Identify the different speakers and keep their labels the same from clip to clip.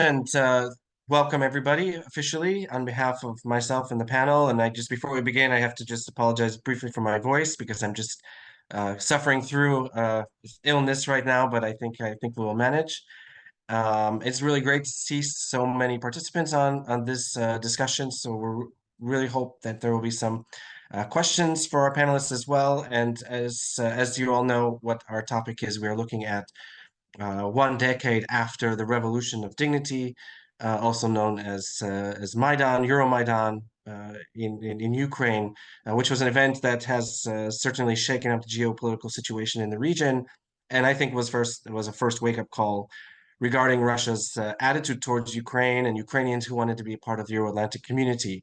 Speaker 1: And welcome everybody officially on behalf of myself and the panel. And before we begin, I have to just apologize briefly for my voice because I'm just suffering through illness right now, but I think we will manage. It's really great to see so many participants on this discussion. So we really hope that there will be some questions for our panelists as well. And as you all know, what our topic is, we are looking at 1 decade after the Revolution of Dignity, also known as Maidan, Euromaidan in Ukraine, which was an event that has certainly shaken up the geopolitical situation in the region, and I think was a first wake-up call regarding Russia's attitude towards Ukraine and Ukrainians who wanted to be a part of the Euro-Atlantic community.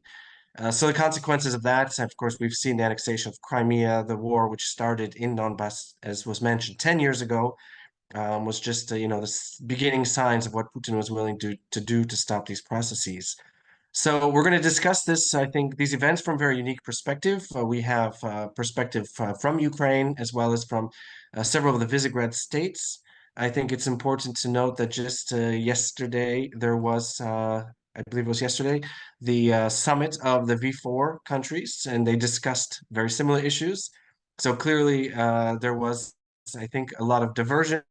Speaker 1: So the consequences of that, of course, we've seen the annexation of Crimea, the war which started in Donbas, as was mentioned 10 years ago, was just the beginning signs of what Putin was willing to do to stop these processes. So we're going to discuss this, I think, these events from a very unique perspective. We have perspective from Ukraine as well as from several of the Visegrad states. I think it's important to note that just yesterday there was, I believe it was yesterday, the summit of the V4 countries, and they discussed very similar issues. So clearly there was, I think, a lot of diversion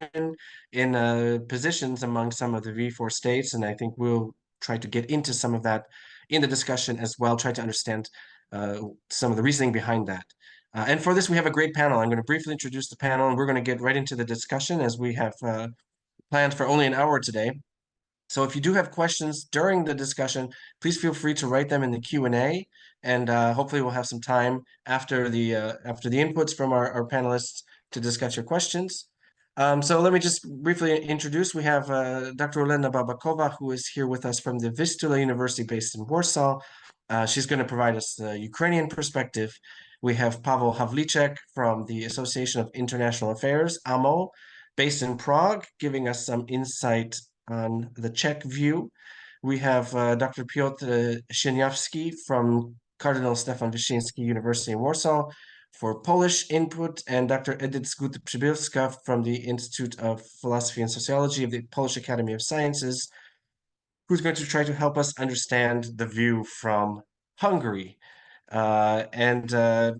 Speaker 1: in positions among some of the V4 states, and I think we'll try to get into some of that in the discussion as well, try to understand some of the reasoning behind that. And for this, we have a great panel. I'm going to briefly introduce the panel, and we're going to get right into the discussion as we have planned for only an hour today. So if you do have questions during the discussion, please feel free to write them in the Q&A, and hopefully we'll have some time after the inputs from our panelists to discuss your questions. So let me just briefly introduce. We have Dr. Olena Babakova, who is here with us from the Vistula University based in Warsaw. She's going to provide us the Ukrainian perspective. We have Pavel Havlíček from the Association of International Affairs, AMO, based in Prague, giving us some insight on the Czech view. We have Dr. Piotr Sieniawski from Cardinal Stefan Wyszyński University in Warsaw for Polish input, and Dr. Edyta Gut-Przybylska from the Institute of Philosophy and Sociology of the Polish Academy of Sciences, who's going to try to help us understand the view from Hungary. Of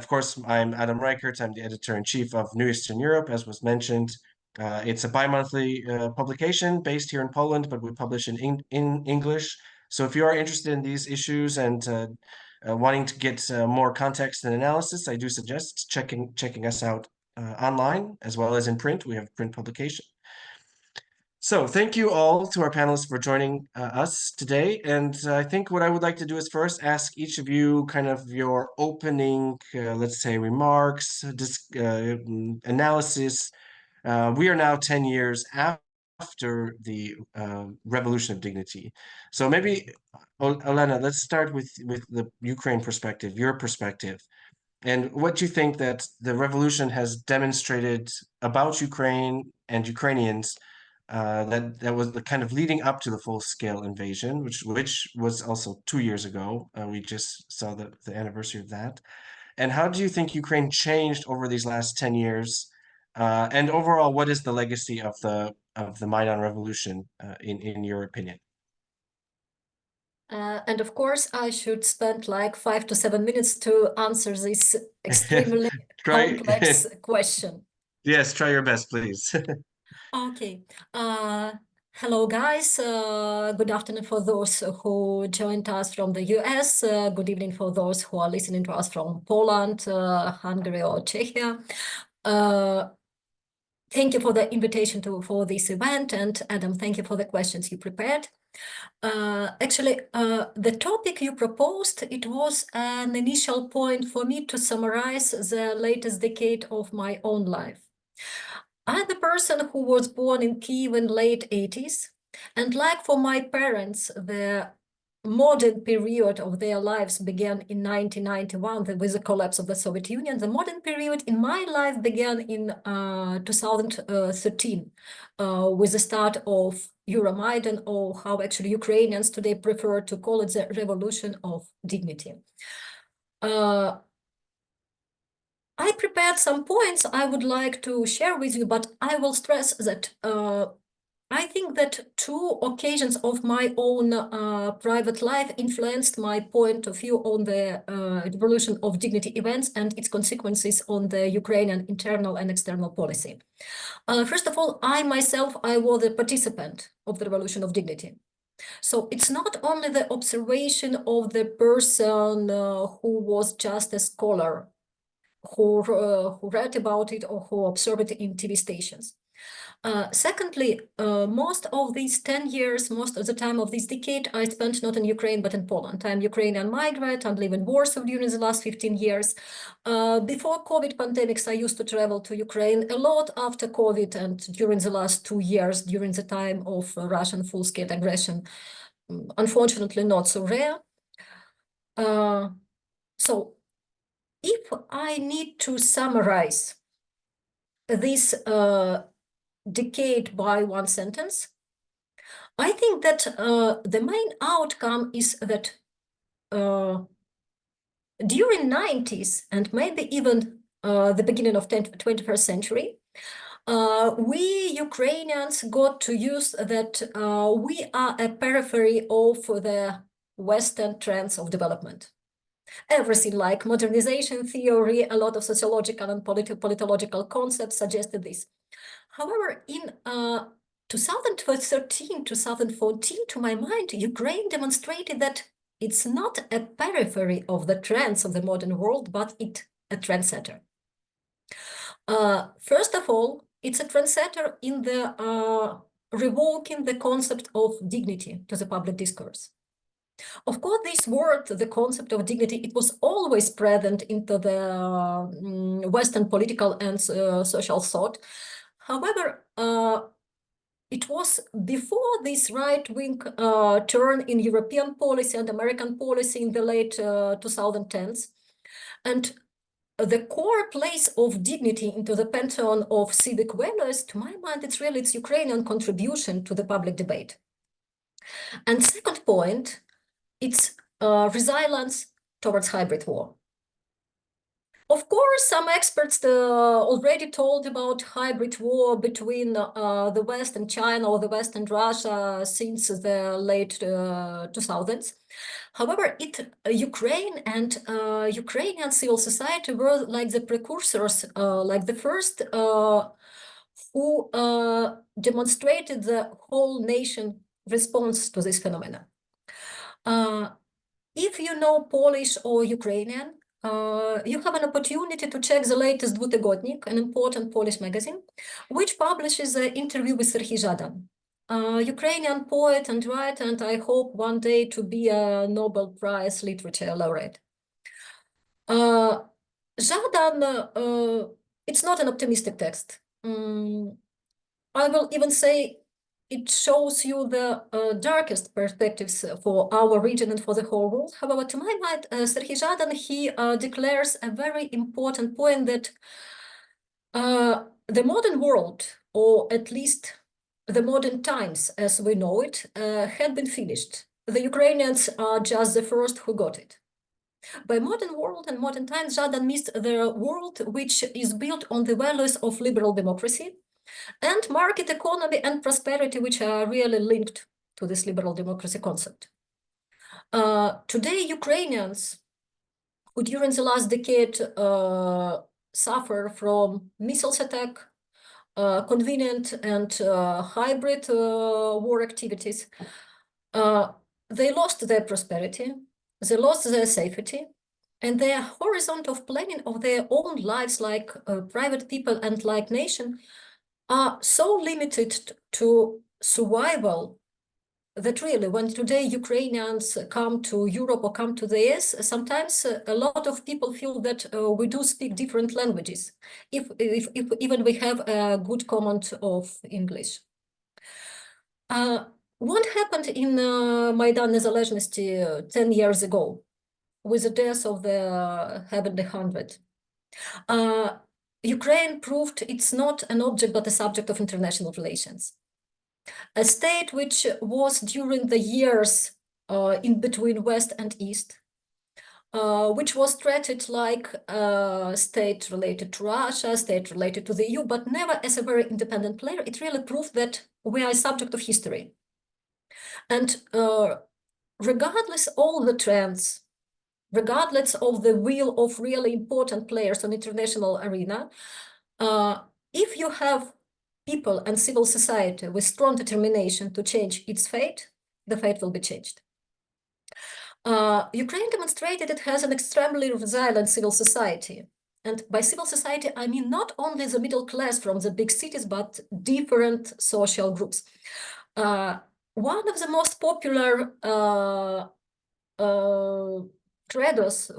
Speaker 1: course, I'm Adam Reichert. I'm the editor-in-chief of New Eastern Europe, as was mentioned. It's a bi-monthly publication based here in Poland, but we publish in English. So if you are interested in these issues and wanting to get more context and analysis, I do suggest checking us out online as well as in print. We have print publication. So thank you all to our panelists for joining us today. And I think what I would like to do is first ask each of you kind of your opening, let's say, remarks, analysis. We are now 10 years after the Revolution of Dignity. So maybe, Olena, let's start with the Ukraine perspective, your perspective, and what you think that the revolution has demonstrated about Ukraine and Ukrainians that was the kind of leading up to the full-scale invasion, which was also 2 years ago. We just saw the anniversary of that. And how do you think Ukraine changed over these last 10 years? And overall, what is the legacy of the Maidan Revolution in your opinion?
Speaker 2: And of course, I should spend like 5 to 7 minutes to answer this extremely complex question.
Speaker 1: Yes, try your best, please.
Speaker 2: Okay. Hello, guys. Good afternoon for those who joined us from the US. Good evening for those who are listening to us from Poland, Hungary, or Czechia. Thank you for the invitation for this event, and Adam, thank you for the questions you prepared. Actually, the topic you proposed, it was an initial point for me to summarize the latest decade of my own life. I'm the person who was born in Kyiv in late 80s, and like for my parents, the modern period of their lives began in 1991 with the collapse of the Soviet Union. The modern period in my life began in 2013 with the start of Euromaidan, or how actually Ukrainians today prefer to call it, the Revolution of Dignity. I prepared some points I would like to share with you, but I will stress that I think that two occasions of my own private life influenced my point of view on the Revolution of Dignity events and its consequences on the Ukrainian internal and external policy. First of all, I myself was a participant of the Revolution of Dignity. So it's not only the observation of the person who was just a scholar, who read about it or who observed it in TV stations. Secondly, most of these 10 years, most of the time of this decade, I spent not in Ukraine, but in Poland. I'm Ukrainian migrant and live in Warsaw during the last 15 years. Before COVID pandemics, I used to travel to Ukraine a lot. After COVID and during the last 2 years, during the time of Russian full-scale aggression, unfortunately not so rare. So if I need to summarize this decade by one sentence, I think that the main outcome is that during 90s and maybe even the beginning of 21st century, we Ukrainians got to use that we are a periphery of the Western trends of development. Everything like modernization theory, a lot of sociological and politological concepts suggested this. However, in 2013, 2014, to my mind, Ukraine demonstrated that it's not a periphery of the trends of the modern world, but it's a trendsetter. First of all, it's a trendsetter in the revoking the concept of dignity to the public discourse. Of course, this word, the concept of dignity, it was always present into the Western political and social thought. However, it was before this right-wing turn in European policy and American policy in the late 2010s. And the core place of dignity into the pantheon of civic values, to my mind, it's really its Ukrainian contribution to the public debate. And second point, it's resilience towards hybrid war. Of course, some experts already told about hybrid war between the West and China or the West and Russia since the late 2000s. However, Ukraine and Ukrainian civil society were like the precursors, like the first who demonstrated the whole nation response to this phenomenon. If you know Polish or Ukrainian, you have an opportunity to check the latest Dwutygodnik, an important Polish magazine, which publishes an interview with Serhiy Zhadan, Ukrainian poet and writer, and I hope one day to be a Nobel Prize literature laureate. Zhadan, it's not an optimistic text. I will even say it shows you the darkest perspectives for our region and for the whole world. However, to my mind, Serhiy Zhadan, he declares a very important point that the modern world, or at least the modern times as we know it, had been finished. The Ukrainians are just the first who got it. By modern world and modern times, Zhadan means the world which is built on the values of liberal democracy and market economy and prosperity, which are really linked to this liberal democracy concept. Today, Ukrainians who during the last decade suffer from missiles attack, convenient and hybrid war activities, they lost their prosperity, they lost their safety, and their horizon of planning of their own lives like private people and like nation are so limited to survival that really when today Ukrainians come to Europe or come to the US, sometimes a lot of people feel that we do speak different languages, if even we have a good command of English. What happened in Maidan Nezalezhnosti 10 years ago with the death of the Heavenly Hundred? Ukraine proved it's not an object but a subject of international relations. A state which was during the years in between West and East, which was treated like a state related to Russia, state related to the EU, but never as a very independent player. It really proved that we are a subject of history. And regardless all the trends, regardless of the will of really important players on international arena, if you have people and civil society with strong determination to change its fate, the fate will be changed. Ukraine demonstrated it has an extremely resilient civil society. And by civil society, I mean not only the middle class from the big cities, but different social groups. One of the most popular credos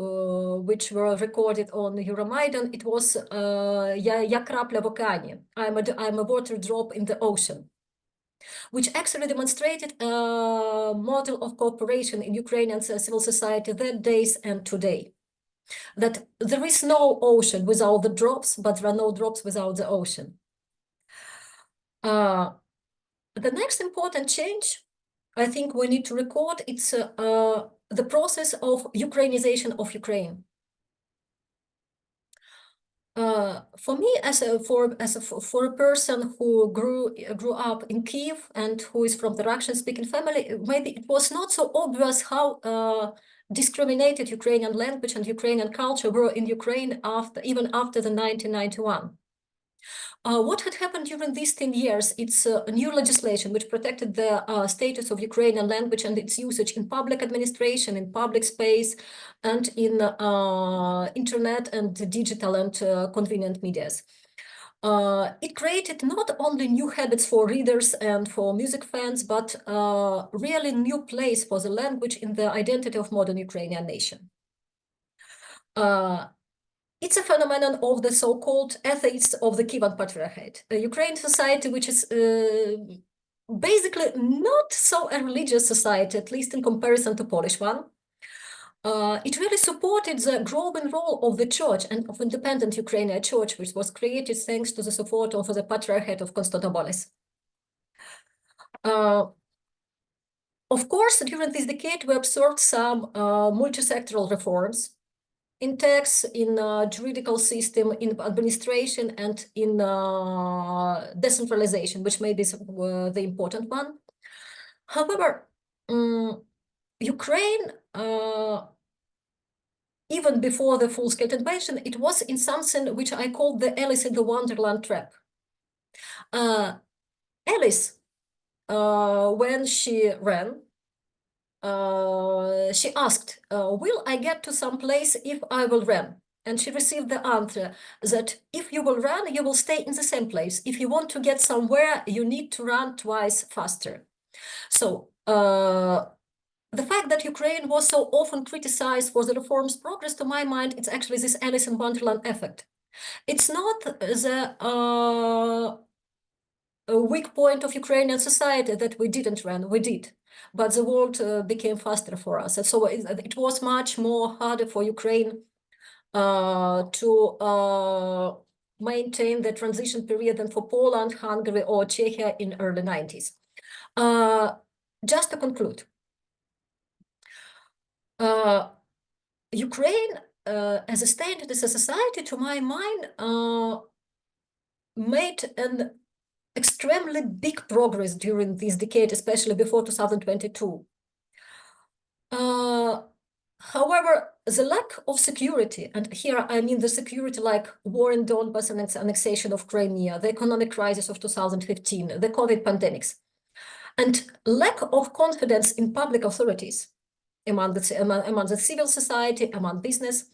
Speaker 2: which were recorded on Euromaidan, it was "Я крапля в океані", I'm a water drop in the ocean, which actually demonstrated a model of cooperation in Ukrainian civil society that days and today. That there is no ocean without the drops, but there are no drops without the ocean. The next important change I think we need to record, it's the process of Ukrainization of Ukraine. For me, for a person who grew up in Kyiv and who is from the Russian-speaking family, maybe it was not so obvious how discriminated Ukrainian language and Ukrainian culture were in Ukraine even after the 1991. What had happened during these 10 years, it's a new legislation which protected the status of Ukrainian language and its usage in public administration, in public space, and in internet and digital and convenient medias. It created not only new habits for readers and for music fans, but really new place for the language in the identity of modern Ukrainian nation. It's a phenomenon of the so-called atheists of the Kievan Patriarchate, a Ukrainian society which is basically not so a religious society, at least in comparison to Polish one. It really supported the growing role of the church and of independent Ukrainian church, which was created thanks to the support of the Patriarchate of Constantinople. Of course, during this decade, we observed some multi-sectoral reforms in tax, in juridical system, in administration, and in decentralization, which may be the important one. However, Ukraine, even before the full-scale invasion, it was in something which I call the Alice in the Wonderland trap. Alice, when she ran, she asked, will I get to some place if I will run? And she received the answer that if you will run, you will stay in the same place. If you want to get somewhere, you need to run twice faster. So the fact that Ukraine was so often criticized for the reforms progress, to my mind, it's actually this Alice in Wonderland effect. It's not the weak point of Ukrainian society that we didn't run, we did. But the world became faster for us. And so it was much more harder for Ukraine to maintain the transition period than for Poland, Hungary, or Czechia in early 90s. Just to conclude, Ukraine as a state and as a society, to my mind, made an extremely big progress during this decade, especially before 2022. However, the lack of security, and here I mean the security like war in Donbas and its annexation of Crimea, the economic crisis of 2015, the COVID pandemics, and lack of confidence in public authorities among the civil society, among business,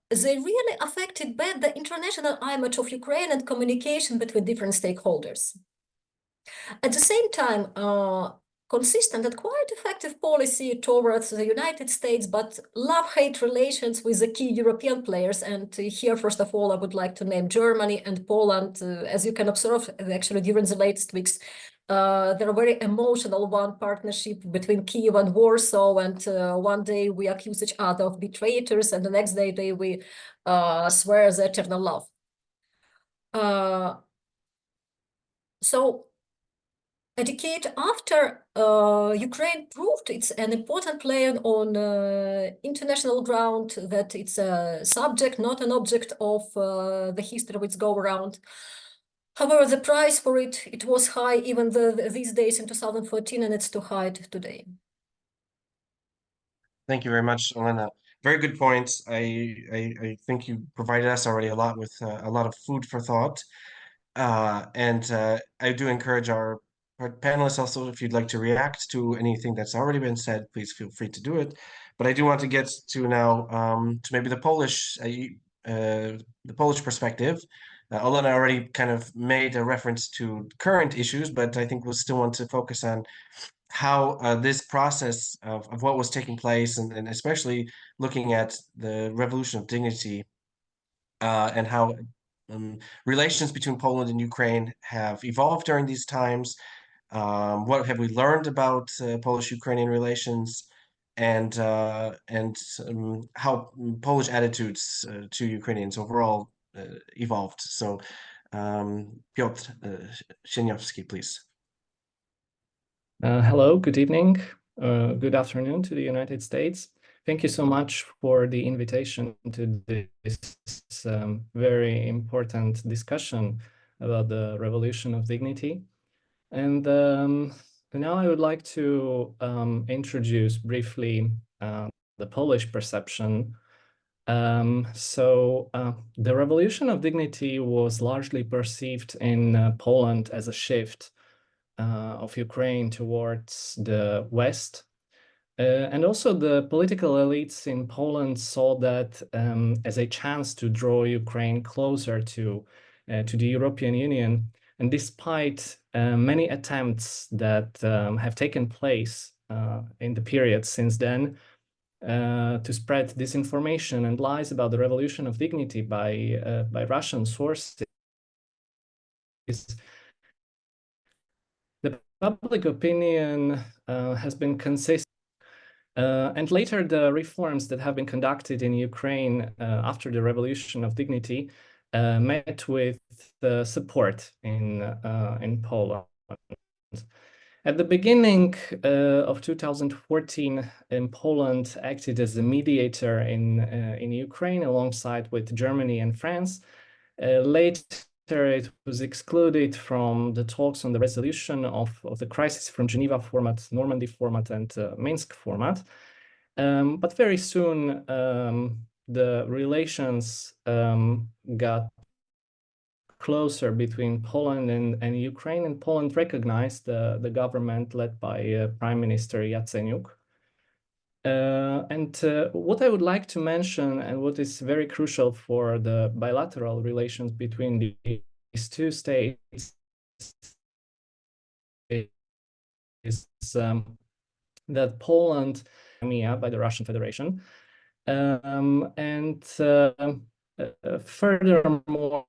Speaker 2: they really affected bad the international image of Ukraine and communication between different stakeholders. At the same time, consistent and quite effective policy towards the United States, but love-hate relations with the key European players. And here, first of all, I would like to name Germany and Poland. As you can observe, actually, during the latest weeks, there are very emotional one partnership between Kyiv and Warsaw, and one day we accuse each other of betrayers, and the next day we swear the eternal love. So decade after, Ukraine proved it's an important player on international ground, that it's a subject, not an object of the history of its go around. However, the price for it was high even these days in 2014, and it's too high today.
Speaker 1: Thank you very much, Olena. Very good points. I think you provided us already a lot with a lot of food for thought. And I do encourage our panelists also, if you'd like to react to anything that's already been said, please feel free to do it. But I do want to get to now to maybe the Polish perspective. Olena already kind of made a reference to current issues, but I think we'll still want to focus on how this process of what was taking place, and especially looking at the Revolution of Dignity and how relations between Poland and Ukraine have evolved during these times. What have we learned about Polish-Ukrainian relations, and how Polish attitudes to Ukrainians overall evolved. So, Piotr Sieniawski, please.
Speaker 3: Hello, good evening, good afternoon to the United States. Thank you so much for the invitation to this very important discussion about the Revolution of Dignity. And now I would like to introduce briefly the Polish perception. The Revolution of Dignity was largely perceived in Poland as a shift of Ukraine towards the West. And also the political elites in Poland saw that as a chance to draw Ukraine closer to the European Union. And despite many attempts that have taken place in the period since then to spread disinformation and lies about the Revolution of Dignity by Russian sources, the public opinion has been consistent. And later, the reforms that have been conducted in Ukraine after the Revolution of Dignity met with support in Poland. At the beginning of 2014, Poland acted as a mediator in Ukraine alongside with Germany and France. Later, it was excluded from the talks on the resolution of the crisis from Geneva format, Normandy format, and Minsk format. But very soon, the relations got closer between Poland and Ukraine, and Poland recognized the government led by Prime Minister Yatsenyuk. What I would like to mention, and what is very crucial for the bilateral relations between these two states, is that Poland, Crimea by the Russian Federation, furthermore,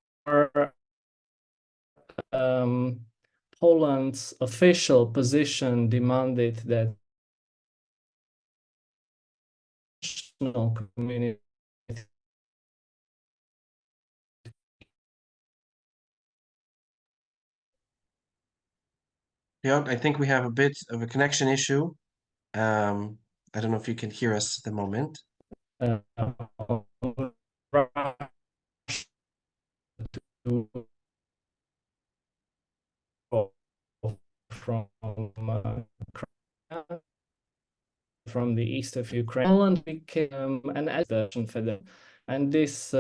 Speaker 3: Poland's official position demanded that national community
Speaker 1: Yeah, I think we have a bit of a connection issue. I don't know if you can hear us at the moment.
Speaker 3: From the east of Ukraine, Poland became an accession for them, and this.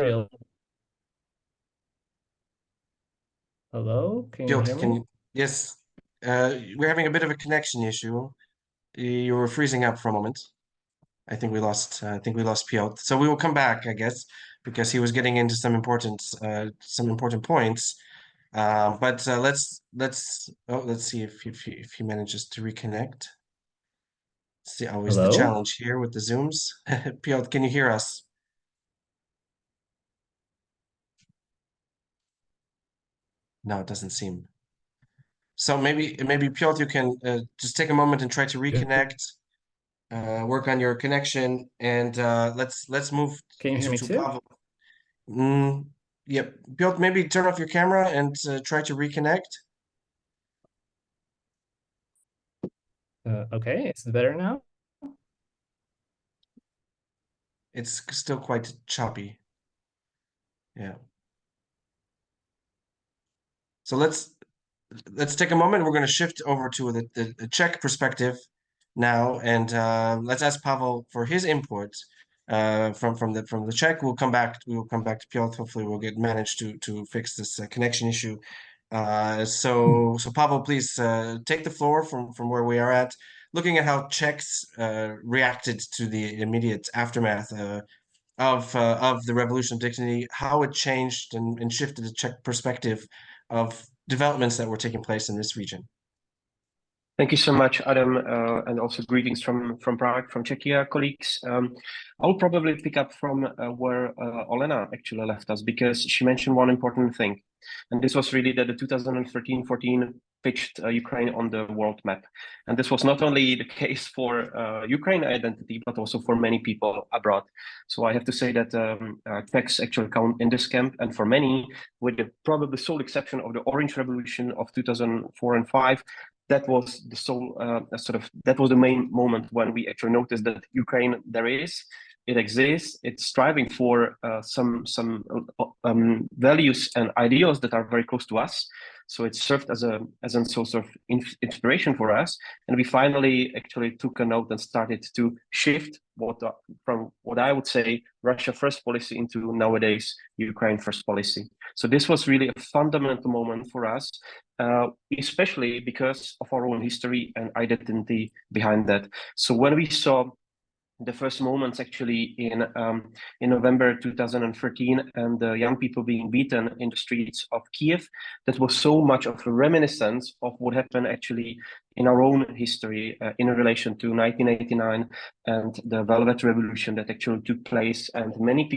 Speaker 3: Hello, can you hear me?
Speaker 1: Yes, we're having a bit of a connection issue. You were freezing up for a moment. I think we lost Piotr. So we will come back, I guess, because he was getting into some important points. But let's see if he manages to reconnect. See, always the
Speaker 3: Hello?
Speaker 1: challenge here with the Zooms. Piotr, can you hear us? No, it doesn't seem. So maybe Piotr, you can just take a moment and try to reconnect, work on your connection, and let's move
Speaker 3: Can you hear me
Speaker 1: to
Speaker 3: too?
Speaker 1: Pavel. Yep, Piotr, maybe turn off your camera and try to reconnect.
Speaker 3: Okay, is it better now?
Speaker 1: It's still quite choppy. Yeah. So let's take a moment. We're going to shift over to the Czech perspective now, and let's ask Pavel for his input from the Czech. We will come back to Piotr. Hopefully, we'll manage to fix this connection issue. So Pavel, please take the floor from where we are at, looking at how Czechs reacted to the immediate aftermath of the Revolution of Dignity, how it changed and shifted the Czech perspective of developments that were taking place in this region.
Speaker 4: Thank you so much, Adam, and also greetings from Prague, from Czechia colleagues. I'll probably pick up from where Olena actually left us, because she mentioned one important thing, and this was really that the 2013-14 pitched Ukraine on the world map. And this was not only the case for Ukraine identity, but also for many people abroad. So I have to say that Czechs actually count in this camp, and for many, with the probably sole exception of the Orange Revolution of 2004 and 5, that was the sole that was the main moment when we actually noticed that Ukraine it exists, it's striving for some values and ideals that are very close to us. So it served as a source of inspiration for us, and we finally actually took a note and started to shift from what I would say Russia first policy into nowadays Ukraine first policy. So this was really a fundamental moment for us, especially because of our own history and identity behind that. So when we saw the first moments actually in November 2013 and the young people being beaten in the streets of Kyiv, that was so much of a reminiscence of what happened actually in our own history in relation to 1989 and the Velvet Revolution that actually took place, and many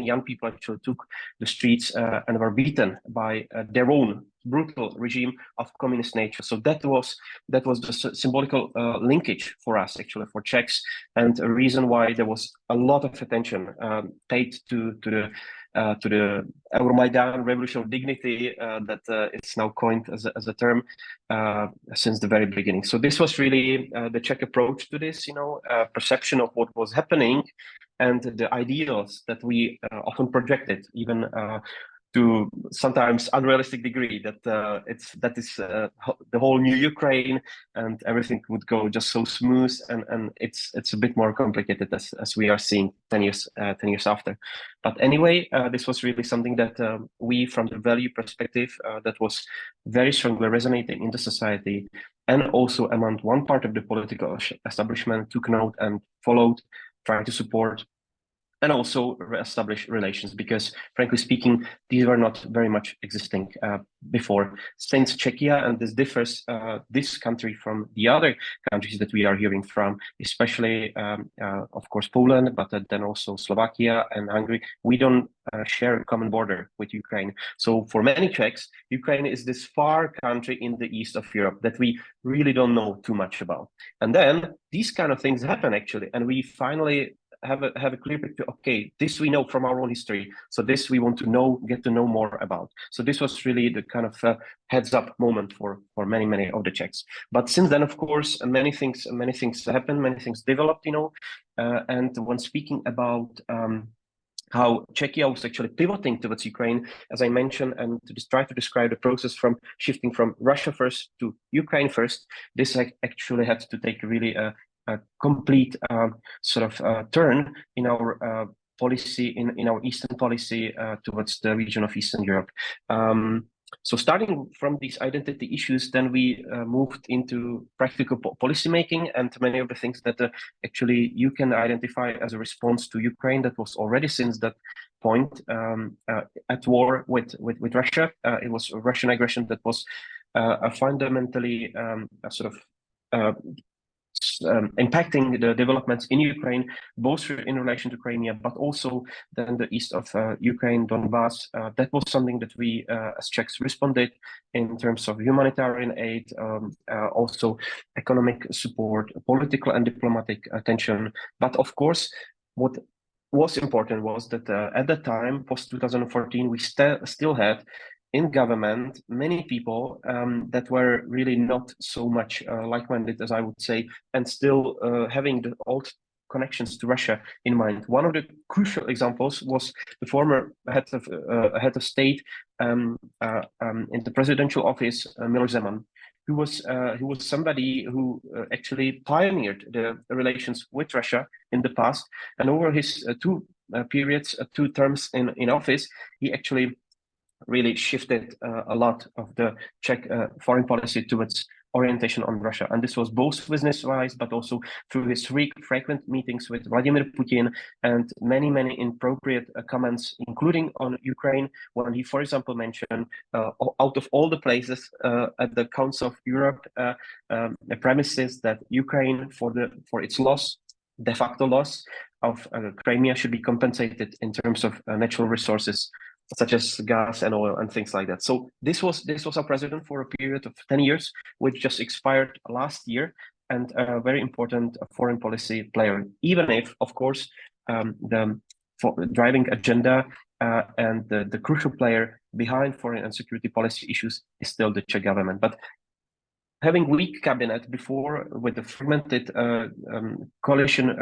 Speaker 4: young people actually took the streets and were beaten by their own brutal regime of communist nature. So that was the symbolical linkage for us, actually, for Czechs, and a reason why there was a lot of attention paid to the Maidan Revolution of Dignity that it's now coined as a term since the very beginning. So this was really the Czech approach to this, perception of what was happening and the ideals that we often projected, even to sometimes unrealistic degree, that is the whole new Ukraine and everything would go just so smooth, and it's a bit more complicated as we are seeing 10 years after. But anyway, this was really something that we, from the value perspective, that was very strongly resonating in the society, and also among one part of the political establishment, took note and followed, trying to support and also establish relations, because frankly speaking, these were not very much existing before. Since Czechia, and this differs this country from the other countries that we are hearing from, especially of course Poland, but then also Slovakia and Hungary, we don't share a common border with Ukraine. So for many Czechs, Ukraine is this far country in the east of Europe that we really don't know too much about. And then these kind of things happen actually, and we finally have a clear picture. Okay, this we know from our own history, so this we want to get to know more about. So this was really the kind of heads up moment for many of the Czechs. But since then, of course, many things happened, many things developed, and when speaking about how Czechia was actually pivoting towards Ukraine, as I mentioned, and to try to describe the process from shifting from Russia first to Ukraine first, this actually had to take really a complete turn in our policy, in our Eastern policy towards the region of Eastern Europe. So starting from these identity issues, then we moved into practical policy making, and many of the things that actually you can identify as a response to Ukraine that was already since that point at war with Russia. It was Russian aggression that was fundamentally impacting the developments in Ukraine, both in relation to Crimea, but also then the east of Ukraine, Donbas. That was something that we, as Czechs, responded in terms of humanitarian aid, also economic support, political and diplomatic attention. But of course, what was important was that at that time, post 2014, we still had in government many people that were really not so much like-minded, as I would say, and still having the old connections to Russia in mind. One of the crucial examples was the former head of state in the presidential office, Miloš Zeman, who was somebody who actually pioneered the relations with Russia in the past, and over his two terms in office, he actually really shifted a lot of the Czech foreign policy towards orientation on Russia. And this was both business-wise, but also through his frequent meetings with Vladimir Putin and many inappropriate comments, including on Ukraine, when he, for example, mentioned out of all the places at the Council of Europe premises that Ukraine, for its loss, de facto loss of Crimea, should be compensated in terms of natural resources such as gas and oil and things like that. So this was our president for a period of 10 years, which just expired last year, and a very important foreign policy player, even if, of course, the driving agenda and the crucial player behind foreign and security policy issues is still the Czech government. But having weak cabinet before with the fragmented coalition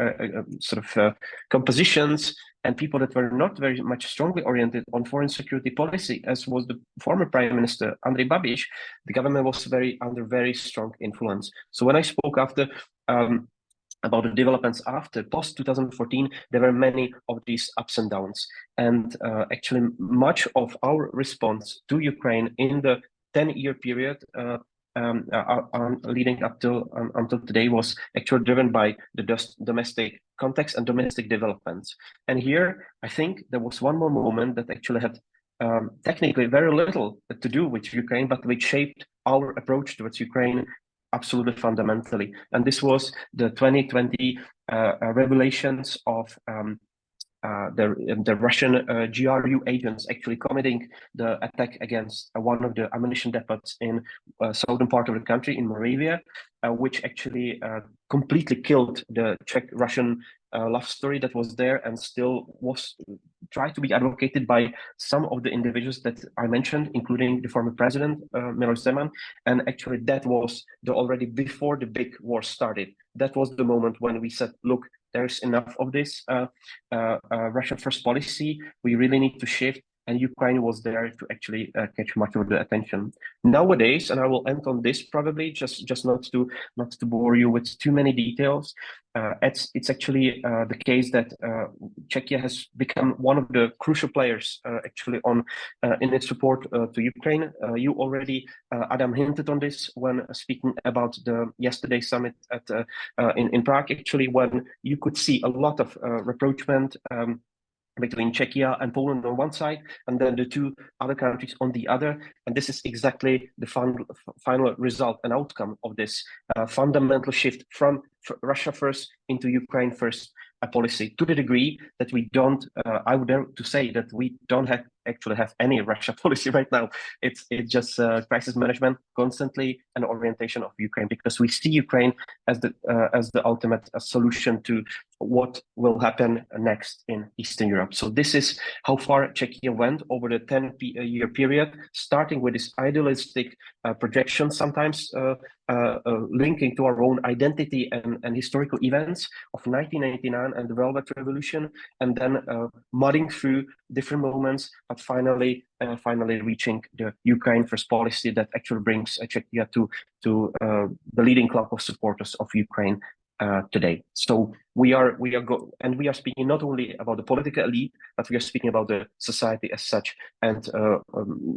Speaker 4: compositions and people that were not very much strongly oriented on foreign security policy, as was the former Prime Minister Andrej Babiš, the government was under very strong influence. So when I spoke after about the developments after post-2014, there were many of these ups and downs. And actually much of our response to Ukraine in the 10-year period leading up until today was actually driven by the domestic context and domestic developments. And here, I think there was one more moment that actually had technically very little to do with Ukraine, but which shaped our approach towards Ukraine absolutely fundamentally. And this was the 2020 revelations of the Russian GRU agents actually committing the attack against one of the ammunition depots in southern part of the country in Moravia, which actually completely killed the Czech-Russian love story that was there and still was tried to be advocated by some of the individuals that I mentioned, including the former president, Miloš Zeman. And actually that was already before the big war started. That was the moment when we said, look, there's enough of this Russia first policy. We really need to shift. And Ukraine was there to actually catch much of the attention. Nowadays, and I will end on this probably, just not to bore you with too many details. It's actually the case that Czechia has become one of the crucial players actually in its support to Ukraine. You already, Adam, hinted on this when speaking about the yesterday's summit in Prague. Actually, when you could see a lot of rapprochement between Czechia and Poland on one side, and then the two other countries on the other. And this is exactly the final result and outcome of this fundamental shift from Russia first into Ukraine first policy, to the degree that we don't, I would dare to say that we don't actually have any Russia policy right now. It's just crisis management constantly and orientation of Ukraine, because we see Ukraine as the ultimate solution to what will happen next in Eastern Europe. So this is how far Czechia went over the 10-year period, starting with this idealistic projection, sometimes linking to our own identity and historical events of 1989 and the Velvet Revolution, and then mudding through different moments, but finally reaching the Ukraine first policy that actually brings Czechia to the leading club of supporters of Ukraine today. So we are speaking not only about the political elite, but we are speaking about the society as such, and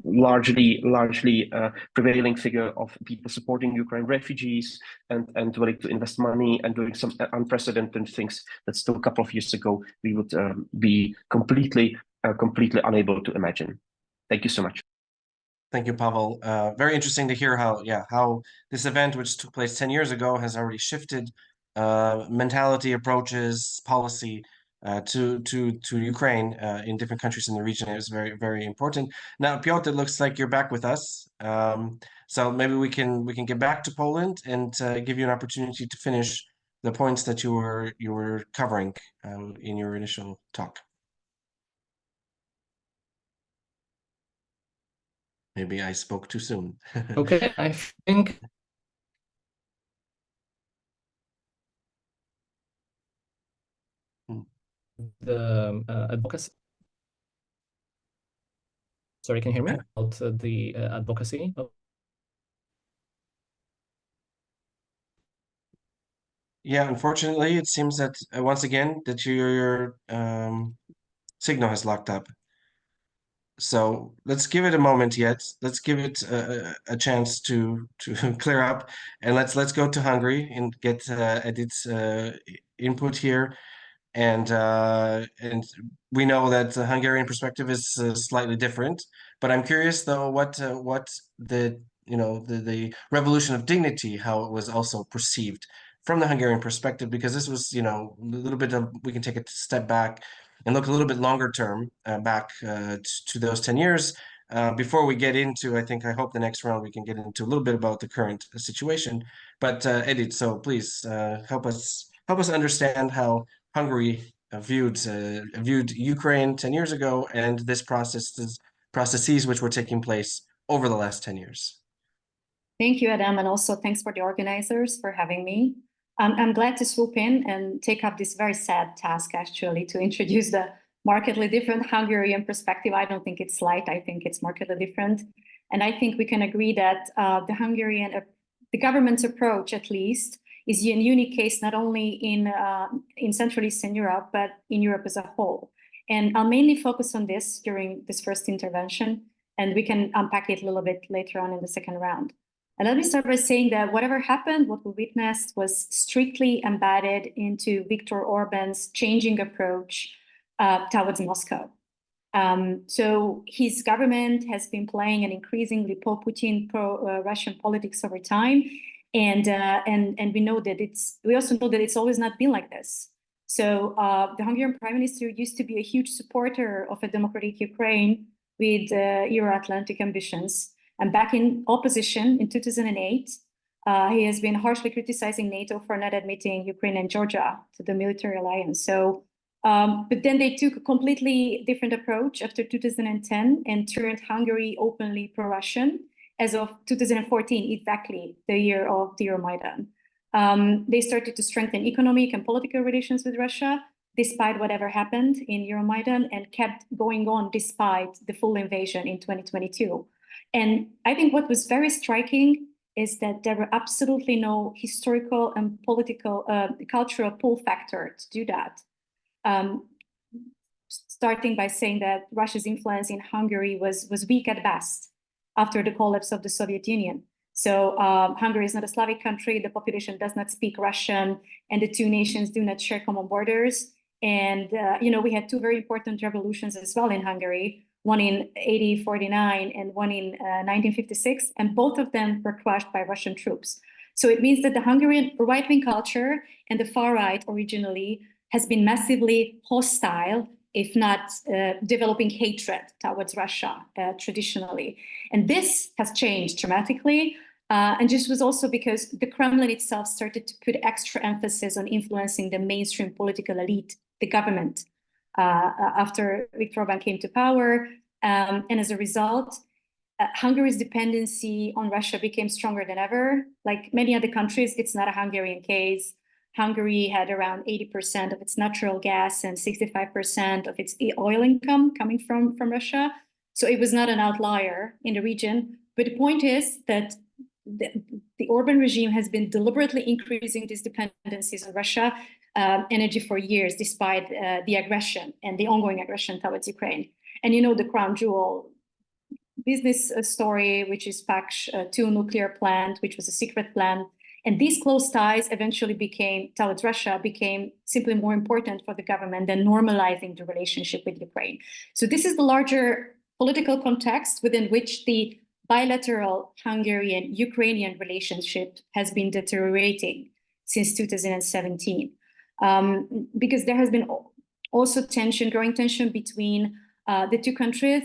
Speaker 4: largely prevailing figure of people supporting Ukraine refugees and willing to invest money and doing some unprecedented things that still a couple of years ago we would be completely unable to imagine. Thank you so much.
Speaker 1: Thank you, Pavel. Very interesting to hear how this event, which took place 10 years ago, has already shifted mentality, approaches, policy to Ukraine in different countries in the region. It was very, very important. Now, Piotr, it looks like you're back with us. So maybe we can get back to Poland and give you an opportunity to finish the points that you were covering in your initial talk. Maybe I spoke too soon.
Speaker 3: Okay, I think the advocacy. Sorry, can you hear me? About the advocacy.
Speaker 1: Yeah, unfortunately, it seems that once again that your signal has locked up. So let's give it a moment yet. Let's give it a chance to clear up, and let's go to Hungary and get Edith's input here. And we know that the Hungarian perspective is slightly different. But I'm curious though what the the Revolution of Dignity, how it was also perceived from the Hungarian perspective, because this was a little bit of, we can take a step back and look a little bit longer term back to those 10 years. Before we get into, I hope the next round we can get into a little bit about the current situation. But Edith, so please help us understand how Hungary viewed Ukraine 10 years ago and this processes which were taking place over the last 10 years.
Speaker 5: Thank you, Adam, and also thanks for the organizers for having me. I'm glad to swoop in and take up this very sad task, actually, to introduce the markedly different Hungarian perspective. I don't think it's slight, I think it's markedly different. And I think we can agree that the government's approach, at least, is a unique case not only in Central Eastern Europe, but in Europe as a whole. And I'll mainly focus on this during this first intervention, and we can unpack it a little bit later on in the second round. And let me start by saying that whatever happened, what we witnessed was strictly embedded into Viktor Orban's changing approach towards Moscow. So his government has been playing an increasingly pro-Putin, pro-Russian politics over time. And we also know that it's always not been like this. So the Hungarian Prime Minister used to be a huge supporter of a democratic Ukraine with Euro-Atlantic ambitions. And back in opposition in 2008, he has been harshly criticizing NATO for not admitting Ukraine and Georgia to the military alliance. So, but then they took a completely different approach after 2010 and turned Hungary openly pro-Russian as of 2014, exactly the year of the Maidan. They started to strengthen economic and political relations with Russia, despite whatever happened in Euromaidan, and kept going on despite the full invasion in 2022. And I think what was very striking is that there were absolutely no historical and political, cultural pull factor to do that. Starting by saying that Russia's influence in Hungary was weak at best after the collapse of the Soviet Union. So Hungary is not a Slavic country, the population does not speak Russian, and the two nations do not share common borders. And we had two very important revolutions as well in Hungary, one in 1849 and one in 1956, and both of them were crushed by Russian troops. So it means that the Hungarian right-wing culture and the far right originally has been massively hostile, if not developing hatred towards Russia traditionally. And this has changed dramatically. And this was also because the Kremlin itself started to put extra emphasis on influencing the mainstream political elite, the government, after Viktor Orbán came to power. And as a result, Hungary's dependency on Russia became stronger than ever. Like many other countries, it's not a Hungarian case. Hungary had around 80% of its natural gas and 65% of its oil income coming from Russia. So it was not an outlier in the region. But the point is that the Orban regime has been deliberately increasing these dependencies on Russia energy for years, despite the aggression and the ongoing aggression towards Ukraine. And the crown jewel business story, which is Pak's 2 nuclear plant, which was a secret plan. And these close ties eventually towards Russia became simply more important for the government than normalizing the relationship with Ukraine. So this is the larger political context within which the bilateral Hungarian-Ukrainian relationship has been deteriorating since 2017. Because there has been also growing tension between the two countries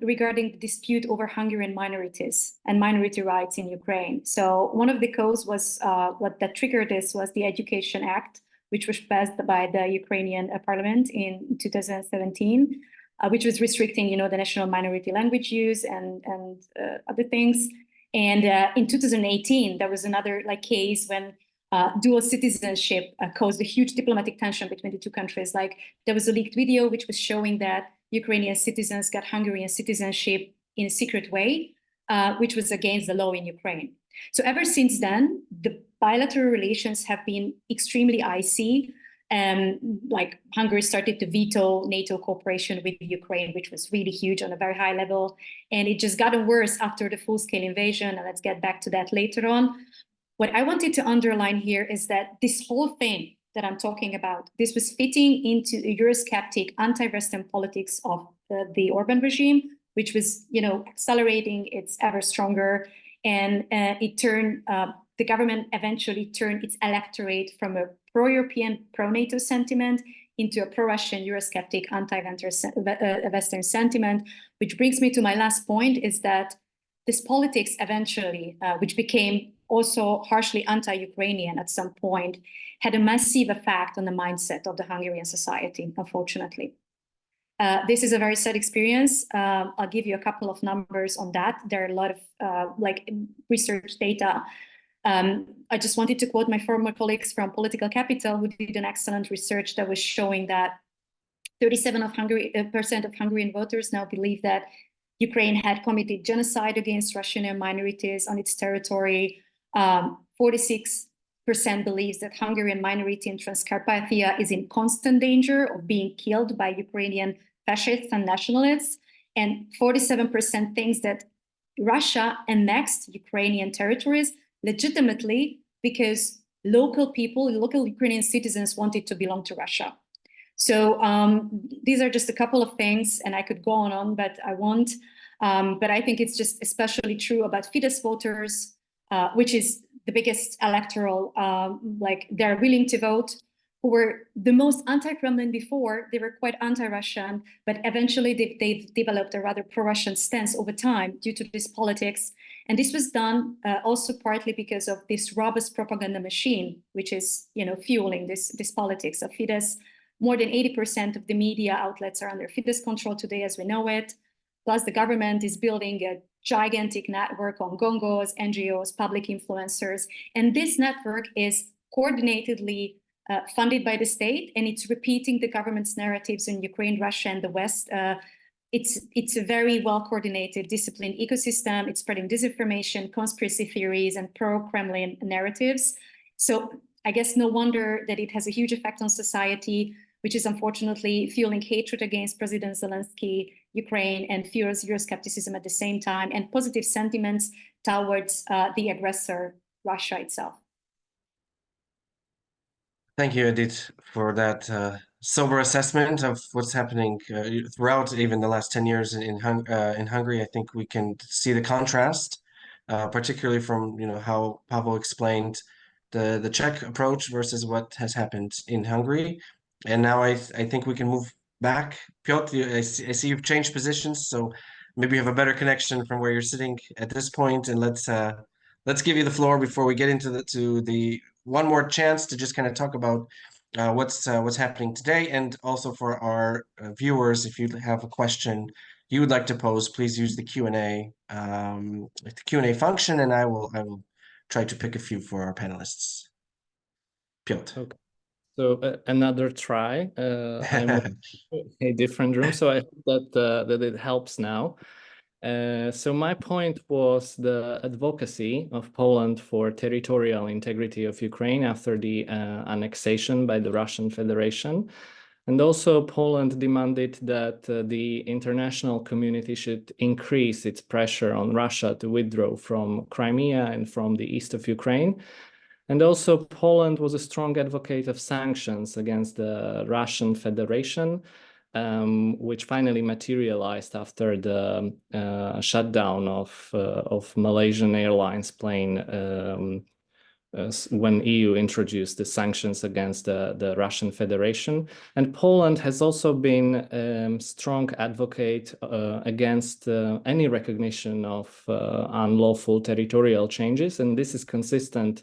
Speaker 5: regarding the dispute over Hungarian minorities and minority rights in Ukraine. So one of the causes was that triggered this was the Education Act, which was passed by the Ukrainian parliament in 2017. which was restricting, the national minority language use and other things. And in 2018, there was another case when dual citizenship caused a huge diplomatic tension between the two countries. There was a leaked video which was showing that Ukrainian citizens got Hungarian citizenship in a secret way, which was against the law in Ukraine. So ever since then, the bilateral relations have been extremely icy. Hungary started to veto NATO cooperation with Ukraine, which was really huge on a very high level. And it just gotten worse after the full-scale invasion. And let's get back to that later on. What I wanted to underline here is that this whole thing that I'm talking about, this was fitting into a Eurosceptic anti-Western politics of the Orban regime, which was, accelerating, it's ever stronger. And the government eventually turned its electorate from a pro-European, pro-NATO sentiment into a pro-Russian, Eurosceptic, anti-Western sentiment, which brings me to my last point, is that this politics eventually, which became also harshly anti-Ukrainian at some point, had a massive effect on the mindset of the Hungarian society, unfortunately. This is a very sad experience. I'll give you a couple of numbers on that. There are a lot of research data. I just wanted to quote my former colleagues from Political Capital, who did an excellent research that was showing that 37% of Hungarian voters now believe that Ukraine had committed genocide against Russian minorities on its territory. 46% believes that Hungarian minority in Transcarpathia is in constant danger of being killed by Ukrainian fascists and nationalists. And 47% thinks that Russia annexed Ukrainian territories legitimately because local Ukrainian citizens wanted to belong to Russia. So these are just a couple of things, and I could go on, but I won't. But I think it's just especially true about Fidesz voters, which is the biggest electoral, they're willing to vote, who were the most anti-Kremlin before. They were quite anti-Russian, but eventually they've developed a rather pro-Russian stance over time due to this politics. And this was done also partly because of this robust propaganda machine, which is, fueling this politics of Fidesz. More than 80% of the media outlets are under Fidesz control today, as we know it. Plus, the government is building a gigantic network on gongos, NGOs, public influencers. And this network is coordinatedly funded by the state, and it's repeating the government's narratives in Ukraine, Russia, and the West. It's a very well-coordinated, disciplined ecosystem. It's spreading disinformation, conspiracy theories, and pro-Kremlin narratives. So I guess no wonder that it has a huge effect on society, which is unfortunately fueling hatred against President Zelensky, Ukraine, and fuels Euroscepticism at the same time, and positive sentiments towards the aggressor, Russia itself.
Speaker 1: Thank you, Edith, for that sober assessment of what's happening throughout even the last 10 years in Hungary. I think we can see the contrast, particularly from how Pavel explained the Czech approach versus what has happened in Hungary. And now I think we can move back. Piotr, I see you've changed positions, so maybe you have a better connection from where you're sitting at this point. And let's give you the floor before we get into the one more chance to just kind of talk about what's happening today, and also for our viewers, if you have a question you would like to pose, please use the Q&A function, and I will try to pick a few for our panelists. Piotr.
Speaker 3: Okay. So another try. I'm in a different room, so I hope that it helps now. So my point was the advocacy of Poland for territorial integrity of Ukraine after the annexation by the Russian Federation. And also Poland demanded that the international community should increase its pressure on Russia to withdraw from Crimea and from the east of Ukraine. And also Poland was a strong advocate of sanctions against the Russian Federation, which finally materialized after the shutdown of Malaysian Airlines plane when EU introduced the sanctions against the Russian Federation. And Poland has also been a strong advocate against any recognition of unlawful territorial changes. And this is consistent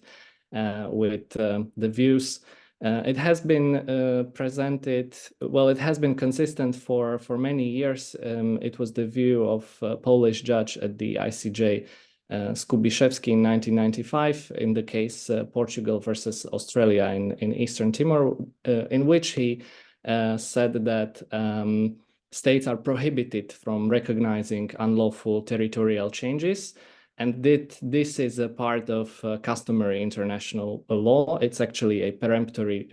Speaker 3: with the views It has been presented, well, it has been consistent for many years. It was the view of a Polish judge at the ICJ, Skubiszewski, in 1995, in the case Portugal versus Australia in Eastern Timor, in which he said that states are prohibited from recognizing unlawful territorial changes. And this is a part of customary international law. It's actually a peremptory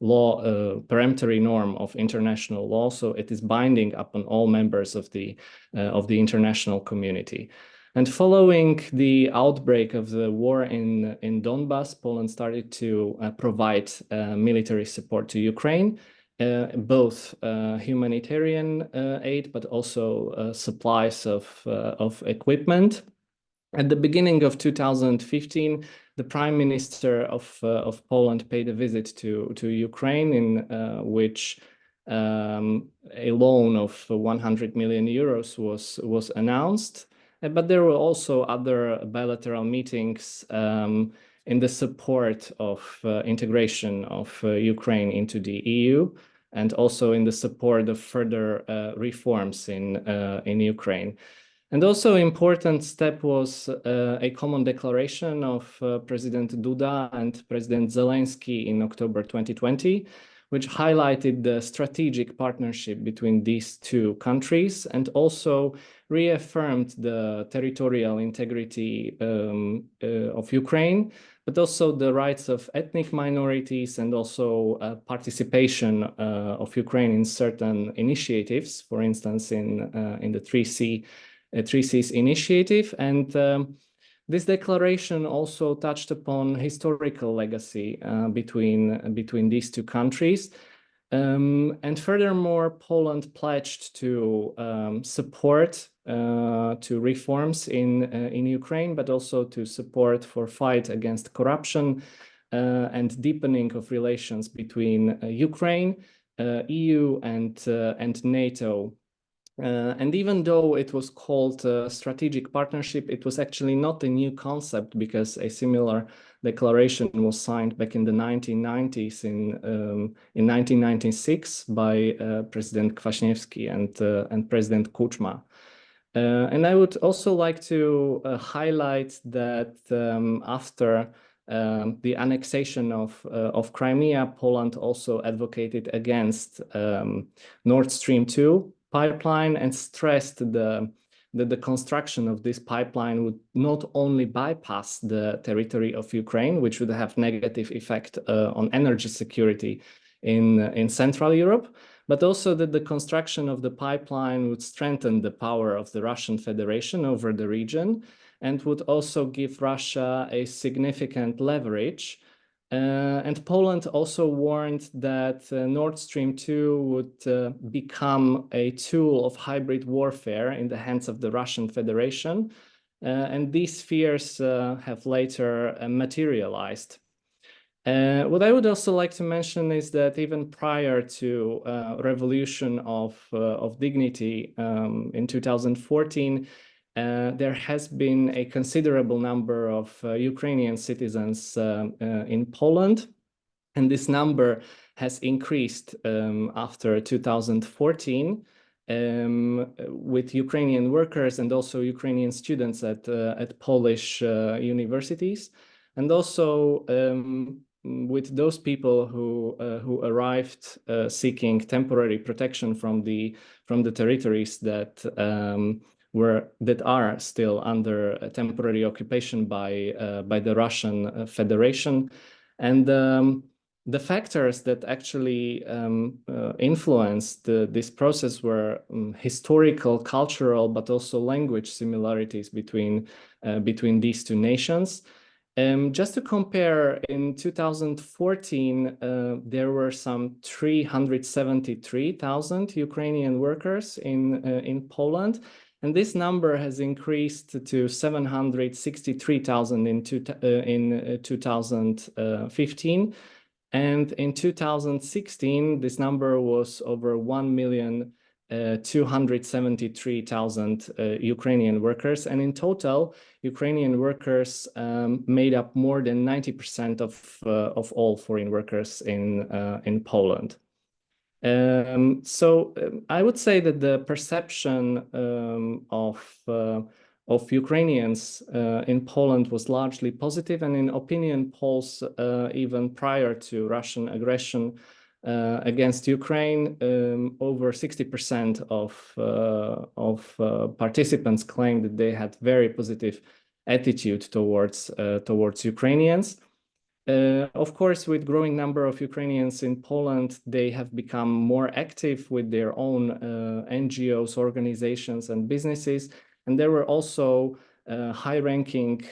Speaker 3: peremptory norm of international law. So it is binding upon all members of the international community. And following the outbreak of the war in Donbas, Poland started to provide military support to Ukraine. Both humanitarian aid, but also supplies of equipment. At the beginning of 2015, the Prime Minister of Poland paid a visit to Ukraine, in which a loan of 100 million euros was announced. But there were also other bilateral meetings in the support of integration of Ukraine into the EU, and also in the support of further reforms in Ukraine. And also important step was a common declaration of President Duda and President Zelensky in October 2020, which highlighted the strategic partnership between these two countries and also reaffirmed the territorial integrity of Ukraine, but also the rights of ethnic minorities and also participation of Ukraine in certain initiatives, for instance, in the 3Cs initiative. And this declaration also touched upon historical legacy between these two countries. And furthermore, Poland pledged to support to reforms in Ukraine, but also to support for fight against corruption and deepening of relations between Ukraine, EU, and NATO. And even though it was called strategic partnership, it was actually not a new concept, because a similar declaration was signed back in the 1990s in 1996 by President Kwaśniewski and President Kuchma. And I would also like to highlight that after the annexation of Crimea, Poland also advocated against Nord Stream 2 pipeline and stressed that the construction of this pipeline would not only bypass the territory of Ukraine, which would have negative effect on energy security in Central Europe, but also that the construction of the pipeline would strengthen the power of the Russian Federation over the region and would also give Russia a significant leverage. And Poland also warned that Nord Stream 2 would become a tool of hybrid warfare in the hands of the Russian Federation. And these fears have later materialized. What I would also like to mention is that even prior to Revolution of Dignity in 2014, there has been a considerable number of Ukrainian citizens in Poland, and this number has increased after 2014 with Ukrainian workers and also Ukrainian students at Polish universities, and also with those people who arrived seeking temporary protection from the territories that are still under temporary occupation by the Russian Federation. And the factors that actually influenced this process were historical, cultural, but also language similarities between these two nations. Just to compare, in 2014, there were some 373,000 Ukrainian workers in Poland. And this number has increased to 763,000 in 2015. And in 2016, this number was over 1,000,000 273,000 Ukrainian workers, and in total, Ukrainian workers made up more than 90% of all foreign workers in Poland. So I would say that the perception of Ukrainians in Poland was largely positive, and in opinion polls, even prior to Russian aggression against Ukraine, over 60% of participants claimed that they had very positive attitude towards Ukrainians. Of course, with growing number of Ukrainians in Poland, they have become more active with their own NGOs, organizations, and businesses. And there were also high-ranking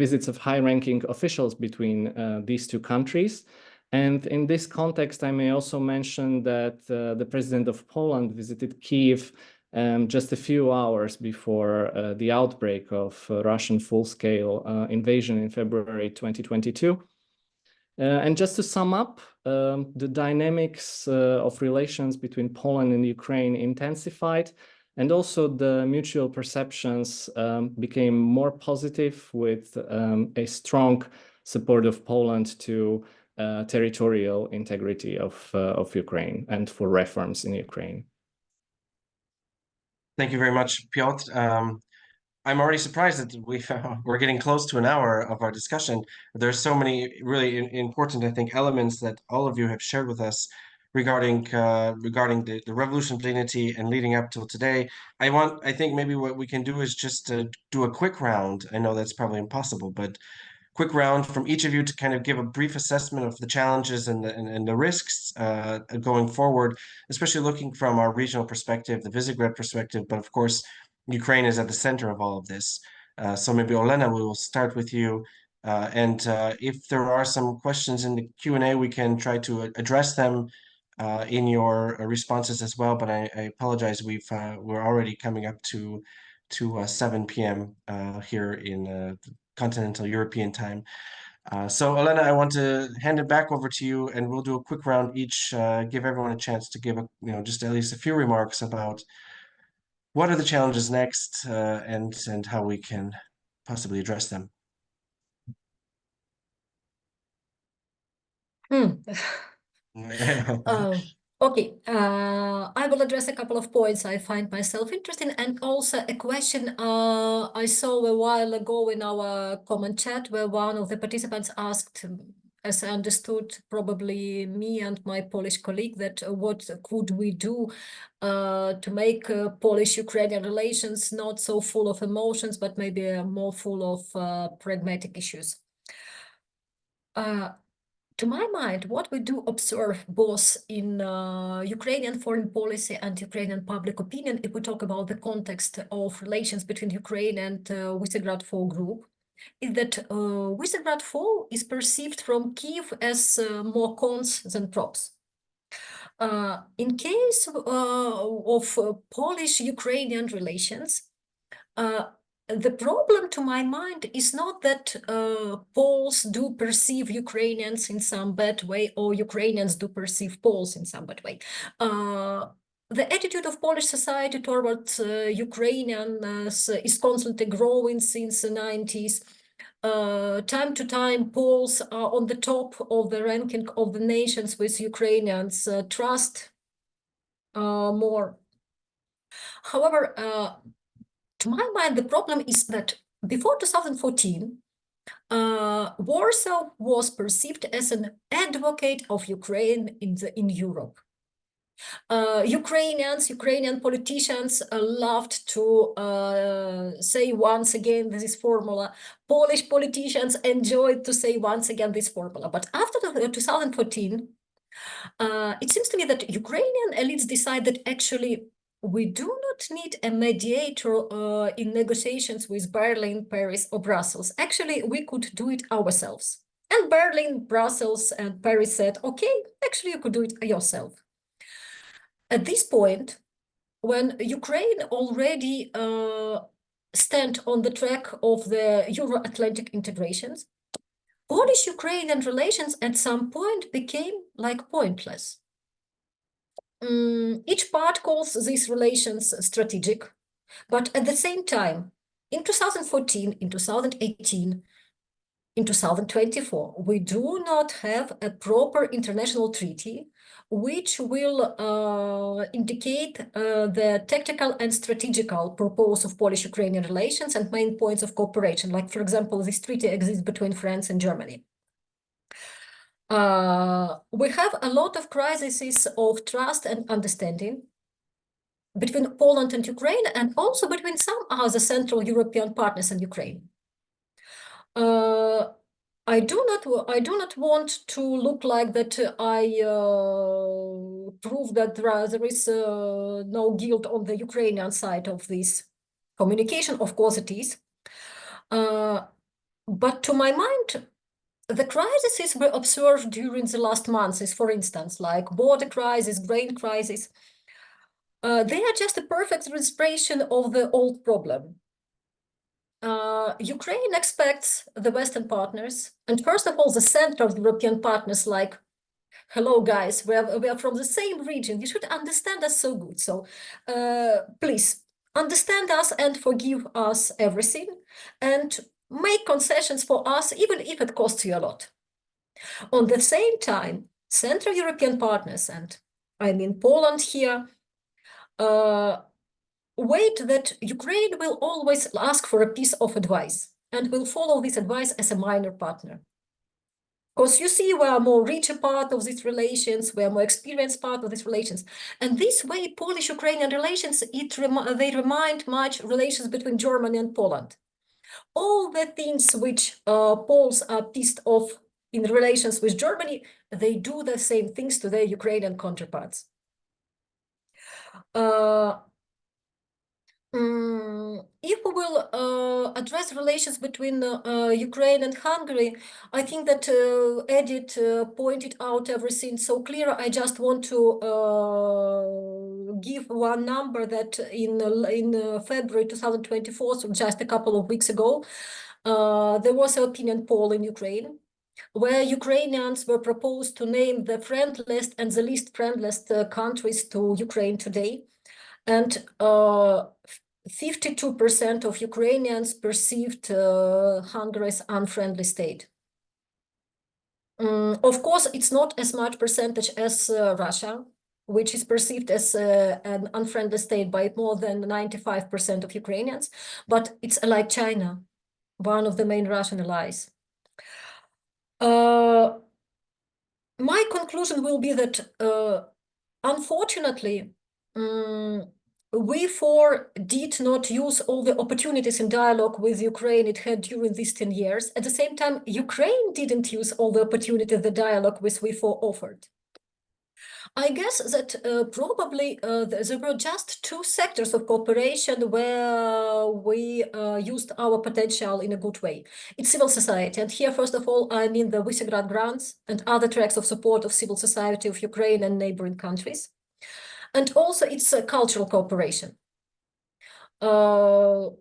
Speaker 3: visits of high-ranking officials between these two countries. And in this context, I may also mention that the president of Poland visited Kyiv just a few hours before the outbreak of Russian full-scale invasion in February 2022. And just to sum up, the dynamics of relations between Poland and Ukraine intensified, and also the mutual perceptions became more positive, with a strong support of Poland to territorial integrity of Ukraine and for reforms in Ukraine.
Speaker 1: Thank you very much, Piotr. I'm already surprised that we're getting close to an hour of our discussion. There's so many really important, I think, elements that all of you have shared with us regarding the Revolution of Dignity and leading up till today. I think maybe what we can do is just do a quick round. I know that's probably impossible, but quick round from each of you to kind of give a brief assessment of the challenges and the risks going forward, especially looking from our regional perspective, the Visegrad perspective, but of course, Ukraine is at the center of all of this. So maybe Olena, we will start with you. And if there are some questions in the Q&A, we can try to address them in your responses as well. But I apologize, we're already coming up to 7 p.m. Here in continental European time. So Olena, I want to hand it back over to you, and we'll do a quick round each, give everyone a chance to give just at least a few remarks about what are the challenges next, and how we can possibly address them.
Speaker 2: Okay, I will address a couple of points I find myself interested in, and also a question I saw a while ago in our comment chat, where one of the participants asked, as I understood, probably me and my Polish colleague, that what could we do to make Polish-Ukrainian relations not so full of emotions, but maybe more full of pragmatic issues. To my mind, what we do observe both in Ukrainian foreign policy and Ukrainian public opinion, if we talk about the context of relations between Ukraine and Visegrad 4 group, is that Visegrad 4 is perceived from Kyiv as more cons than pros. In case of Polish-Ukrainian relations, the problem, to my mind, is not that Poles do perceive Ukrainians in some bad way, or Ukrainians do perceive Poles in some bad way. The attitude of Polish society towards Ukrainians is constantly growing since the 90s. Time to time, Poles are on the top of the ranking of the nations with Ukrainians trust more. However, to my mind, the problem is that before 2014, Warsaw was perceived as an advocate of Ukraine in Europe. Ukrainian politicians loved to say once again this formula. Polish politicians enjoyed to say once again this formula. But after 2014, it seems to me that Ukrainian elites decide that actually we do not need a mediator in negotiations with Berlin, Paris, or Brussels. Actually, we could do it ourselves. And Berlin, Brussels, and Paris said, okay, actually, you could do it yourself. At this point, when Ukraine already stand on the track of the Euro-Atlantic integrations, Polish-Ukrainian relations at some point became like pointless. Each part calls these relations strategic, but at the same time, in 2014, in 2018, in 2024, we do not have a proper international treaty which will indicate the tactical and strategical purpose of Polish-Ukrainian relations and main points of cooperation. Like, for example, this treaty exists between France and Germany. We have a lot of crises of trust and understanding between Poland and Ukraine, and also between some other Central European partners and Ukraine. I do not want to look like that I prove that there is no guilt on the Ukrainian side of this communication. Of course it is. But to my mind, the crises we observed during the last months, for instance, like border crisis, grain crisis, they are just a perfect illustration of the old problem. Ukraine expects the Western partners, and first of all, the Central European partners, like, hello guys, we are from the same region, you should understand us so good. So please understand us and forgive us everything, and make concessions for us, even if it costs you a lot. On the same time, Central European partners, and I mean Poland here, wait that Ukraine will always ask for a piece of advice and will follow this advice as a minor partner. Because you see, we are more richer part of these relations, we are more experienced part of these relations. And this way, Polish-Ukrainian relations, they remind much relations between Germany and Poland. All the things which Poles are pissed off in relations with Germany, they do the same things to their Ukrainian counterparts. If we will address relations between Ukraine and Hungary, I think that Edith pointed out everything so clear. I just want to give one number that in February 2024, so just a couple of weeks ago, there was an opinion poll in Ukraine where Ukrainians were proposed to name the friendliest and the least friendliest countries to Ukraine today. And 52% of Ukrainians perceived Hungary as unfriendly state. Of course, it's not as much percentage as Russia, which is perceived as an unfriendly state by more than 95% of Ukrainians, but it's like China, one of the main Russian allies. My conclusion will be that, unfortunately, we did not use all the opportunities in dialogue with Ukraine it had during these 10 years. At the same time, Ukraine didn't use all the opportunities the dialogue with WIFO offered. I guess that probably there were just two sectors of cooperation where we used our potential in a good way. It's civil society. And here, first of all, I mean the Visegrad grants and other tracks of support of civil society of Ukraine and neighboring countries. And also it's a cultural cooperation. A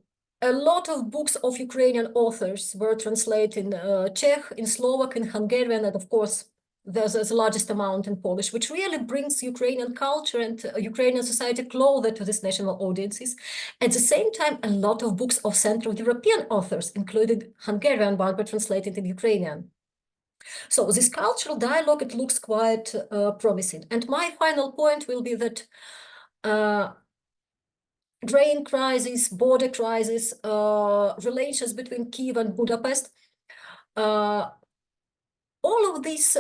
Speaker 2: lot of books of Ukrainian authors were translated in Czech, in Slovak, in Hungarian, and of course, there's the largest amount in Polish, which really brings Ukrainian culture and Ukrainian society closer to these national audiences. At the same time, a lot of books of Central European authors, including Hungarian, but were translated in Ukrainian. So this cultural dialogue, it looks quite promising. And my final point will be that grain crisis, border crisis, relations between Kyiv and Budapest, all of these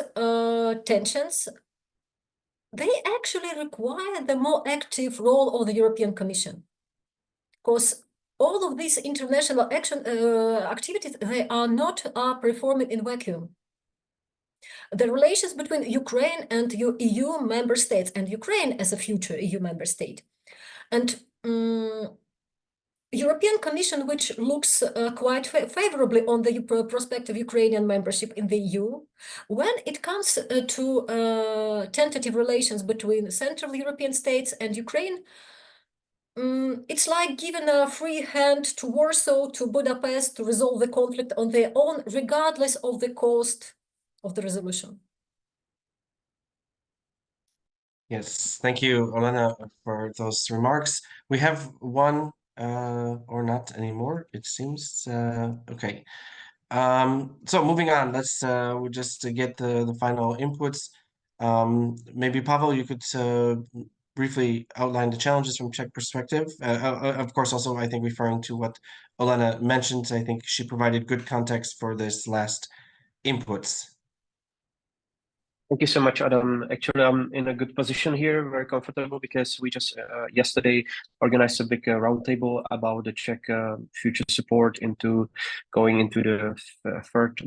Speaker 2: tensions, they actually require the more active role of the European Commission. Because all of these international action activities, they are not performing in vacuum. The relations between Ukraine and EU member states, and Ukraine as a future EU member state, and European Commission, which looks quite favorably on the prospect of Ukrainian membership in the EU, when it comes to tentative relations between Central European states and Ukraine, it's like giving a free hand to Warsaw, to Budapest, to resolve the conflict on their own, regardless of the cost of the resolution.
Speaker 1: Yes, thank you, Olena, for those remarks. We have one, or not anymore, it seems. Okay. So moving on, let's we'll just get the final inputs. Maybe Pavel, you could briefly outline the challenges from Czech perspective. Of course, also I think referring to what Olena mentioned, I think she provided good context for this last inputs.
Speaker 4: Thank you so much, Adam. Actually, I'm in a good position here, very comfortable, because we just yesterday organized a big roundtable about the Czech future support into going into the third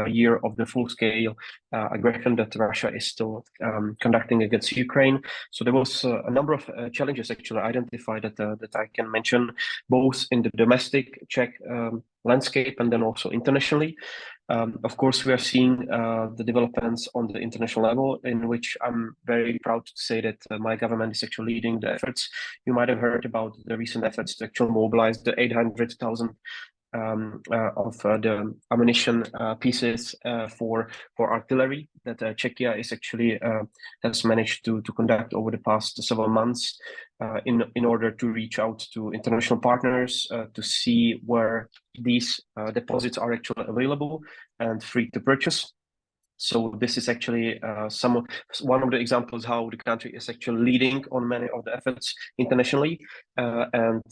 Speaker 4: year of the full-scale aggression that Russia is still conducting against Ukraine. So there was a number of challenges actually identified that I can mention, both in the domestic Czech landscape and then also internationally. Of course, we are seeing the developments on the international level, in which I'm very proud to say that my government is actually leading the efforts. You might have heard about the recent efforts to actually mobilize the 800,000 of the ammunition pieces for artillery that Czechia is actually has managed to conduct over the past several months in order to reach out to international partners to see where these deposits are actually available and free to purchase. So this is actually one of the examples how the country is actually leading on many of the efforts internationally. And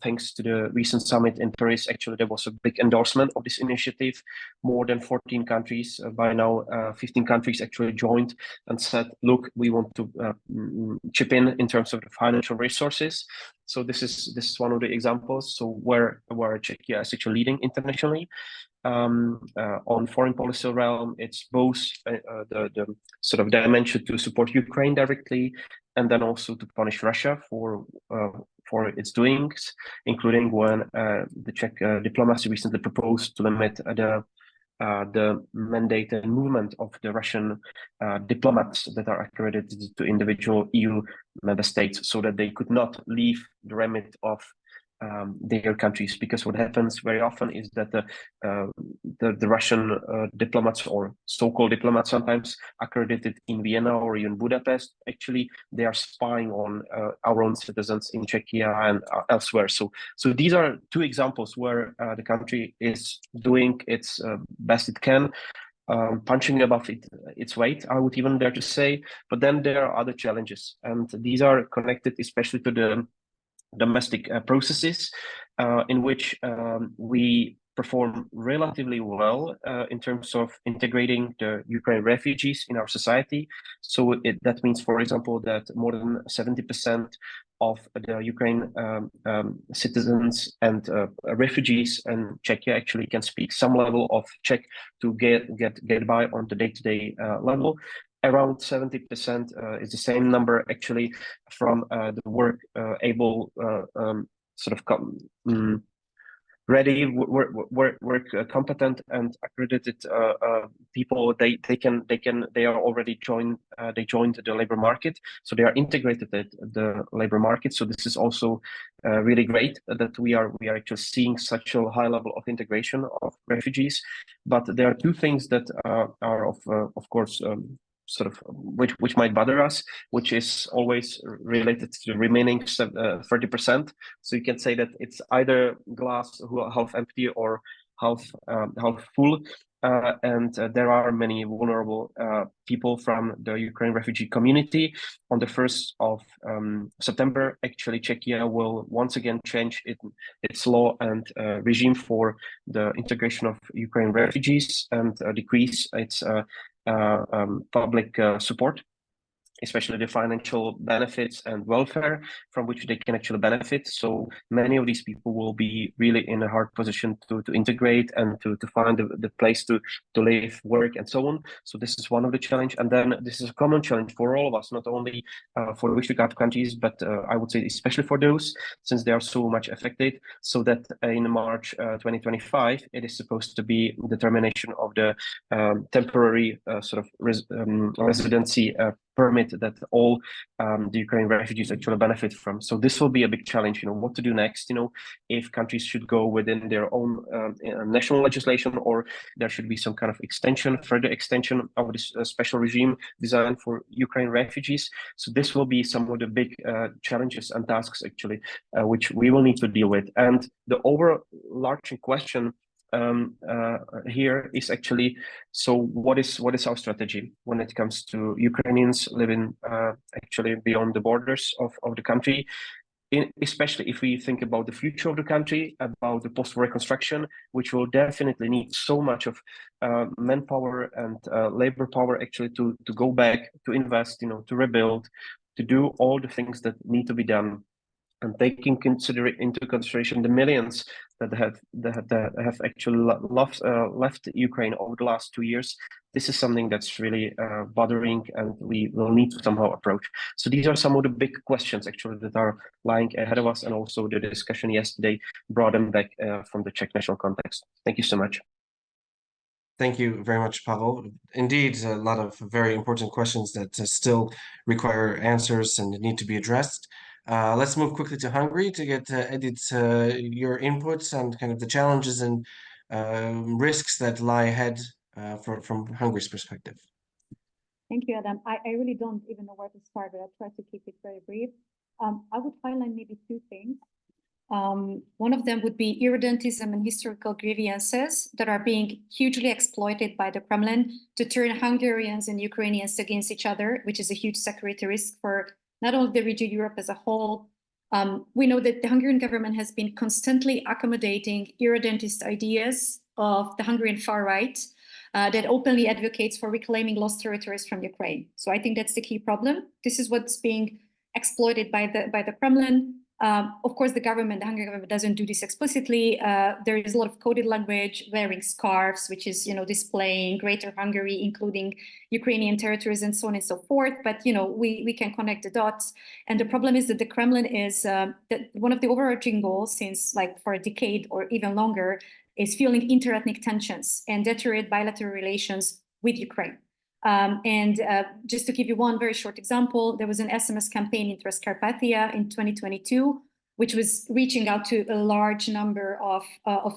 Speaker 4: thanks to the recent summit in Paris, actually there was a big endorsement of this initiative. More than 14 countries, by now 15 countries actually joined and said, look, we want to chip in terms of the financial resources. So this is one of the examples. So where Czechia is actually leading internationally. On foreign policy realm, it's both the sort of dimension to support Ukraine directly, and then also to punish Russia for its doings, including when the Czech diplomacy recently proposed to limit the mandated movement of the Russian diplomats that are accredited to individual EU member states, so that they could not leave the remit of their countries, because what happens very often is that the Russian diplomats, or so-called diplomats, sometimes accredited in Vienna or even Budapest, actually they are spying on our own citizens in Czechia and elsewhere. So these are two examples where the country is doing its best it can, punching above its weight, I would even dare to say. But then there are other challenges, and these are connected especially to the domestic processes in which we perform relatively well in terms of integrating the Ukraine refugees in our society. So that means, for example, that more than 70% of the Ukraine citizens and refugees and Czechia actually can speak some level of Czech to get by on the day-to-day level. Around 70% is the same number actually from the work able sort of ready work competent and accredited people. They are already joined the labor market, so they are integrated at the labor market. So this is also really great that we are actually seeing such a high level of integration of refugees. But there are two things that are of course sort of which might bother us, which is always related to the remaining 30%. So you can say that it's either glass half empty or half full. And there are many vulnerable people from the Ukraine refugee community. On the 1st of September, actually, Czechia will once again change its law and regime for the integration of Ukraine refugees and decrease its public support, especially the financial benefits and welfare from which they can actually benefit. So many of these people will be really in a hard position to integrate and to find the place to live, work, and so on. So this is one of the challenge. And then this is a common challenge for all of us, not only for the Visegrad countries, but I would say especially for those, since they are so much affected. So that in March 2025, it is supposed to be the termination of the temporary sort of residency permit that all the Ukrainian refugees actually benefit from. So this will be a big challenge, what to do next, if countries should go within their own national legislation, or there should be some kind of further extension of this special regime designed for Ukrainian refugees. So this will be some of the big challenges and tasks actually, which we will need to deal with. And the overarching question here is actually, so what is our strategy when it comes to Ukrainians living actually beyond the borders of the country, especially if we think about the future of the country, about the post-war reconstruction, which will definitely need so much of manpower and labor power actually to go back, to invest, to rebuild, to do all the things that need to be done. And taking into consideration the millions that have actually left Ukraine over the last 2 years, this is something that's really bothering, and we will need to somehow approach. So these are some of the big questions actually that are lying ahead of us, and also the discussion yesterday brought them back from the Czech national context. Thank you so much.
Speaker 1: Thank you very much, Pavel. Indeed, a lot of very important questions that still require answers and need to be addressed. Let's move quickly to Hungary to get Edith, your inputs and kind of the challenges and risks that lie ahead from Hungary's perspective.
Speaker 5: Thank you, Adam. I really don't even know where to start, but I'll try to keep it very brief. I would highlight maybe two things. One of them would be irredentism and historical grievances that are being hugely exploited by the Kremlin to turn Hungarians and Ukrainians against each other, which is a huge security risk for not only the region, Europe as a whole. We know that the Hungarian government has been constantly accommodating irredentist ideas of the Hungarian far right that openly advocates for reclaiming lost territories from Ukraine. So I think that's the key problem. This is what's being exploited by the Kremlin. Of course, the Hungarian government doesn't do this explicitly. There is a lot of coded language, wearing scarves, which is, displaying Greater Hungary, including Ukrainian territories and so on and so forth. But, we can connect the dots. And the problem is that the Kremlin is that one of the overarching goals since for a decade or even longer is fueling interethnic tensions and deteriorate bilateral relations with Ukraine. Just to give you one very short example, there was an SMS campaign in Transcarpathia in 2022, which was reaching out to a large number of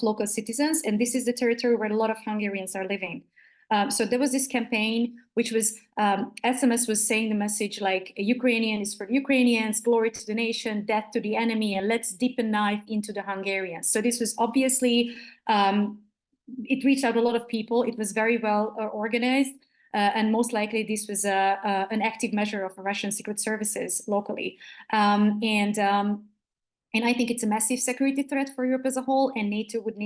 Speaker 5: local citizens. And this is the territory where a lot of Hungarians are living. So there was this campaign, which was, SMS was saying the message like, Ukrainian is for Ukrainians, glory to the nation, death to the enemy, and let's dip a knife into the Hungarians. So this was obviously, it reached out a lot of people. It was very well organized. And most likely this was an active measure of Russian secret services locally. And I think it's a massive security threat for Europe as a whole, and NATO would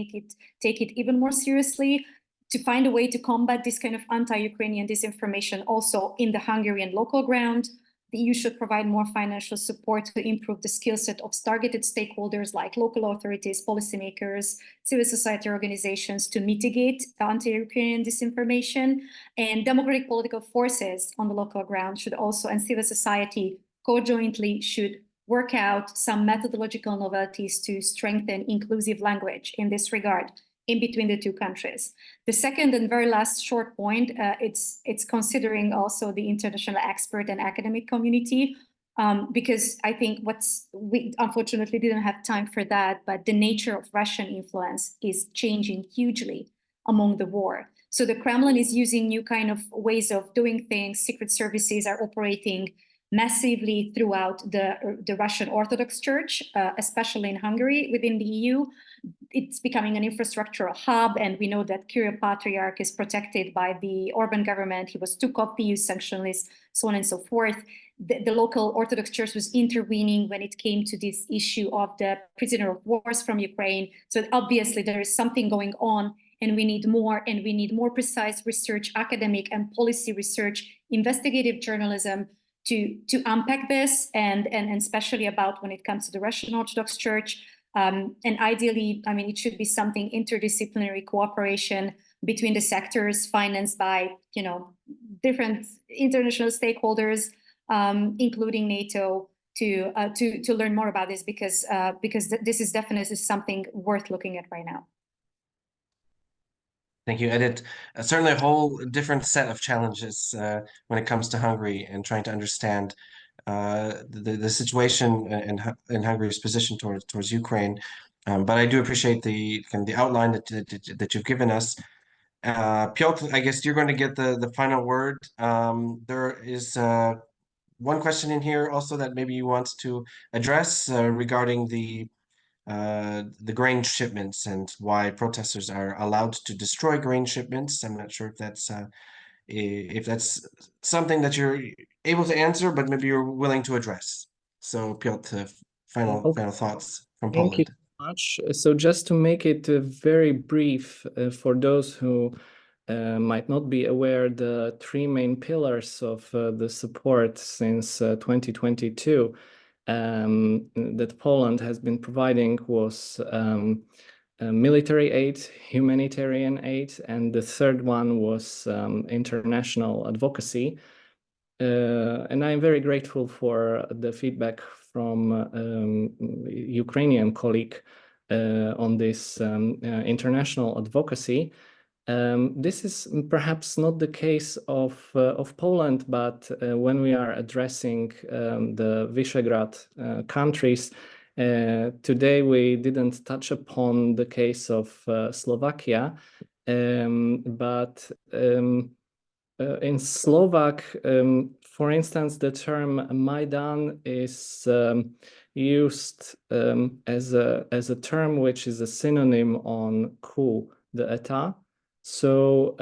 Speaker 5: take it even more seriously to find a way to combat this kind of anti-Ukrainian disinformation also in the Hungarian local ground. The EU should provide more financial support to improve the skill set of targeted stakeholders like local authorities, policymakers, civil society organizations to mitigate anti-Ukrainian disinformation. And democratic political forces on the local ground should also, and civil society co-jointly should work out some methodological novelties to strengthen inclusive language in this regard in between the two countries. The second and very last short point, it's considering also the international expert and academic community, because I think we unfortunately didn't have time for that, but the nature of Russian influence is changing hugely among the war. So the Kremlin is using new kind of ways of doing things. Secret services are operating massively throughout the Russian Orthodox Church, especially in Hungary within the EU. It's becoming an infrastructural hub, and we know that Kyiv Patriarch is protected by the Orban government. He was took off the EU sanction list, so on and so forth. The local Orthodox Church was intervening when it came to this issue of the prisoner of wars from Ukraine. So obviously there is something going on, and we need more precise research, academic and policy research, investigative journalism to unpack this, and especially about when it comes to the Russian Orthodox Church. And ideally, it should be something interdisciplinary cooperation between the sectors financed by, different international stakeholders, including NATO, to learn more about this, because this is definitely something worth looking at right now.
Speaker 1: Thank you, Edit. Certainly a whole different set of challenges when it comes to Hungary and trying to understand the situation in Hungary's position towards Ukraine. But I do appreciate the outline that you've given us. Piotr, I guess you're going to get the final word. There is one question in here also that maybe you want to address regarding the grain shipments and why protesters are allowed to destroy grain shipments. I'm not sure if that's something that you're able to answer, but maybe you're willing to address. So Piotr, final thoughts from
Speaker 3: Thank you
Speaker 1: Poland.
Speaker 3: much. So just to make it very brief for those who might not be aware, the three main pillars of the support since 2022 that Poland has been providing was military aid, humanitarian aid, and the third one was international advocacy. And I'm very grateful for the feedback from Ukrainian colleague on this international advocacy. This is perhaps not the case of Poland, but when we are addressing the Visegrad countries, today we didn't touch upon the case of Slovakia, but in Slovak, for instance, the term Maidan is used as a term which is a synonym on coup d'état. So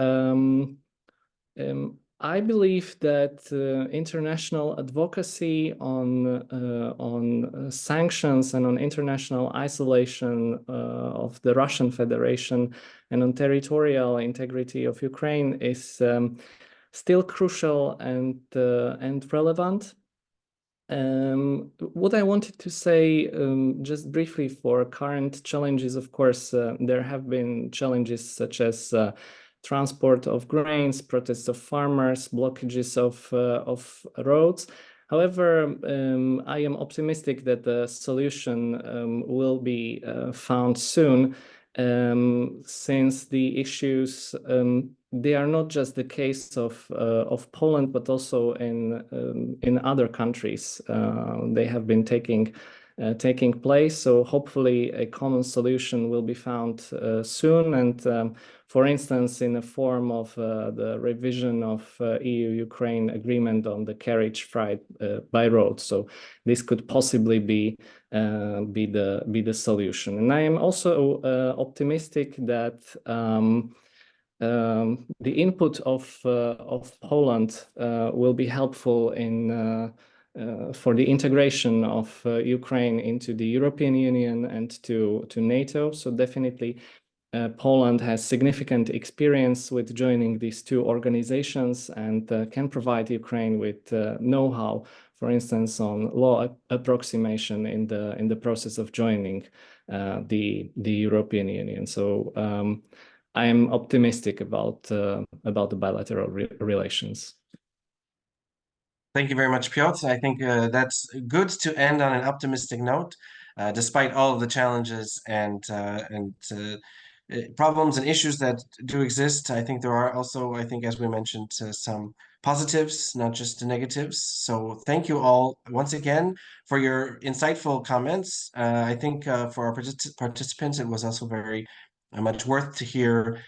Speaker 3: I believe that international advocacy on sanctions and on international isolation of the Russian Federation and on territorial integrity of Ukraine is still crucial and relevant. What I wanted to say just briefly for current challenges, of course, there have been challenges such as transport of grains, protests of farmers, blockages of roads. However, I am optimistic that the solution will be found soon, since the issues they are not just the case of Poland, but also in other countries. They have been taking place. So hopefully a common solution will be found soon. And for instance, in the form of the revision of EU-Ukraine agreement on the carriage by road. So this could possibly be the solution. And I am also optimistic that the input of Poland will be helpful in for the integration of Ukraine into the European Union and to NATO. So definitely Poland has significant experience with joining these two organizations and can provide Ukraine with know-how, for instance, on law approximation in the process of joining the European Union. So I am optimistic about the bilateral relations.
Speaker 1: Thank you very much, Piotr. I think that's good to end on an optimistic note, despite all of the challenges and problems and issues that do exist. I think there are also, I think, as we mentioned, some positives, not just the negatives. So thank you all once again for your insightful comments. I think for our participants, it was also very much worth to hear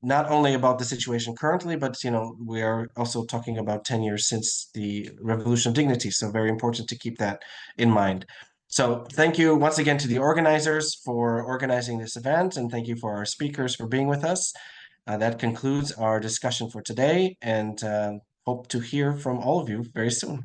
Speaker 1: not only about the situation currently, but we are also talking about 10 years since the Revolution of Dignity. So very important to keep that in mind. So thank you once again to the organizers for organizing this event, and thank you for our speakers for being with us. That concludes our discussion for today, and hope to hear from all of you very soon.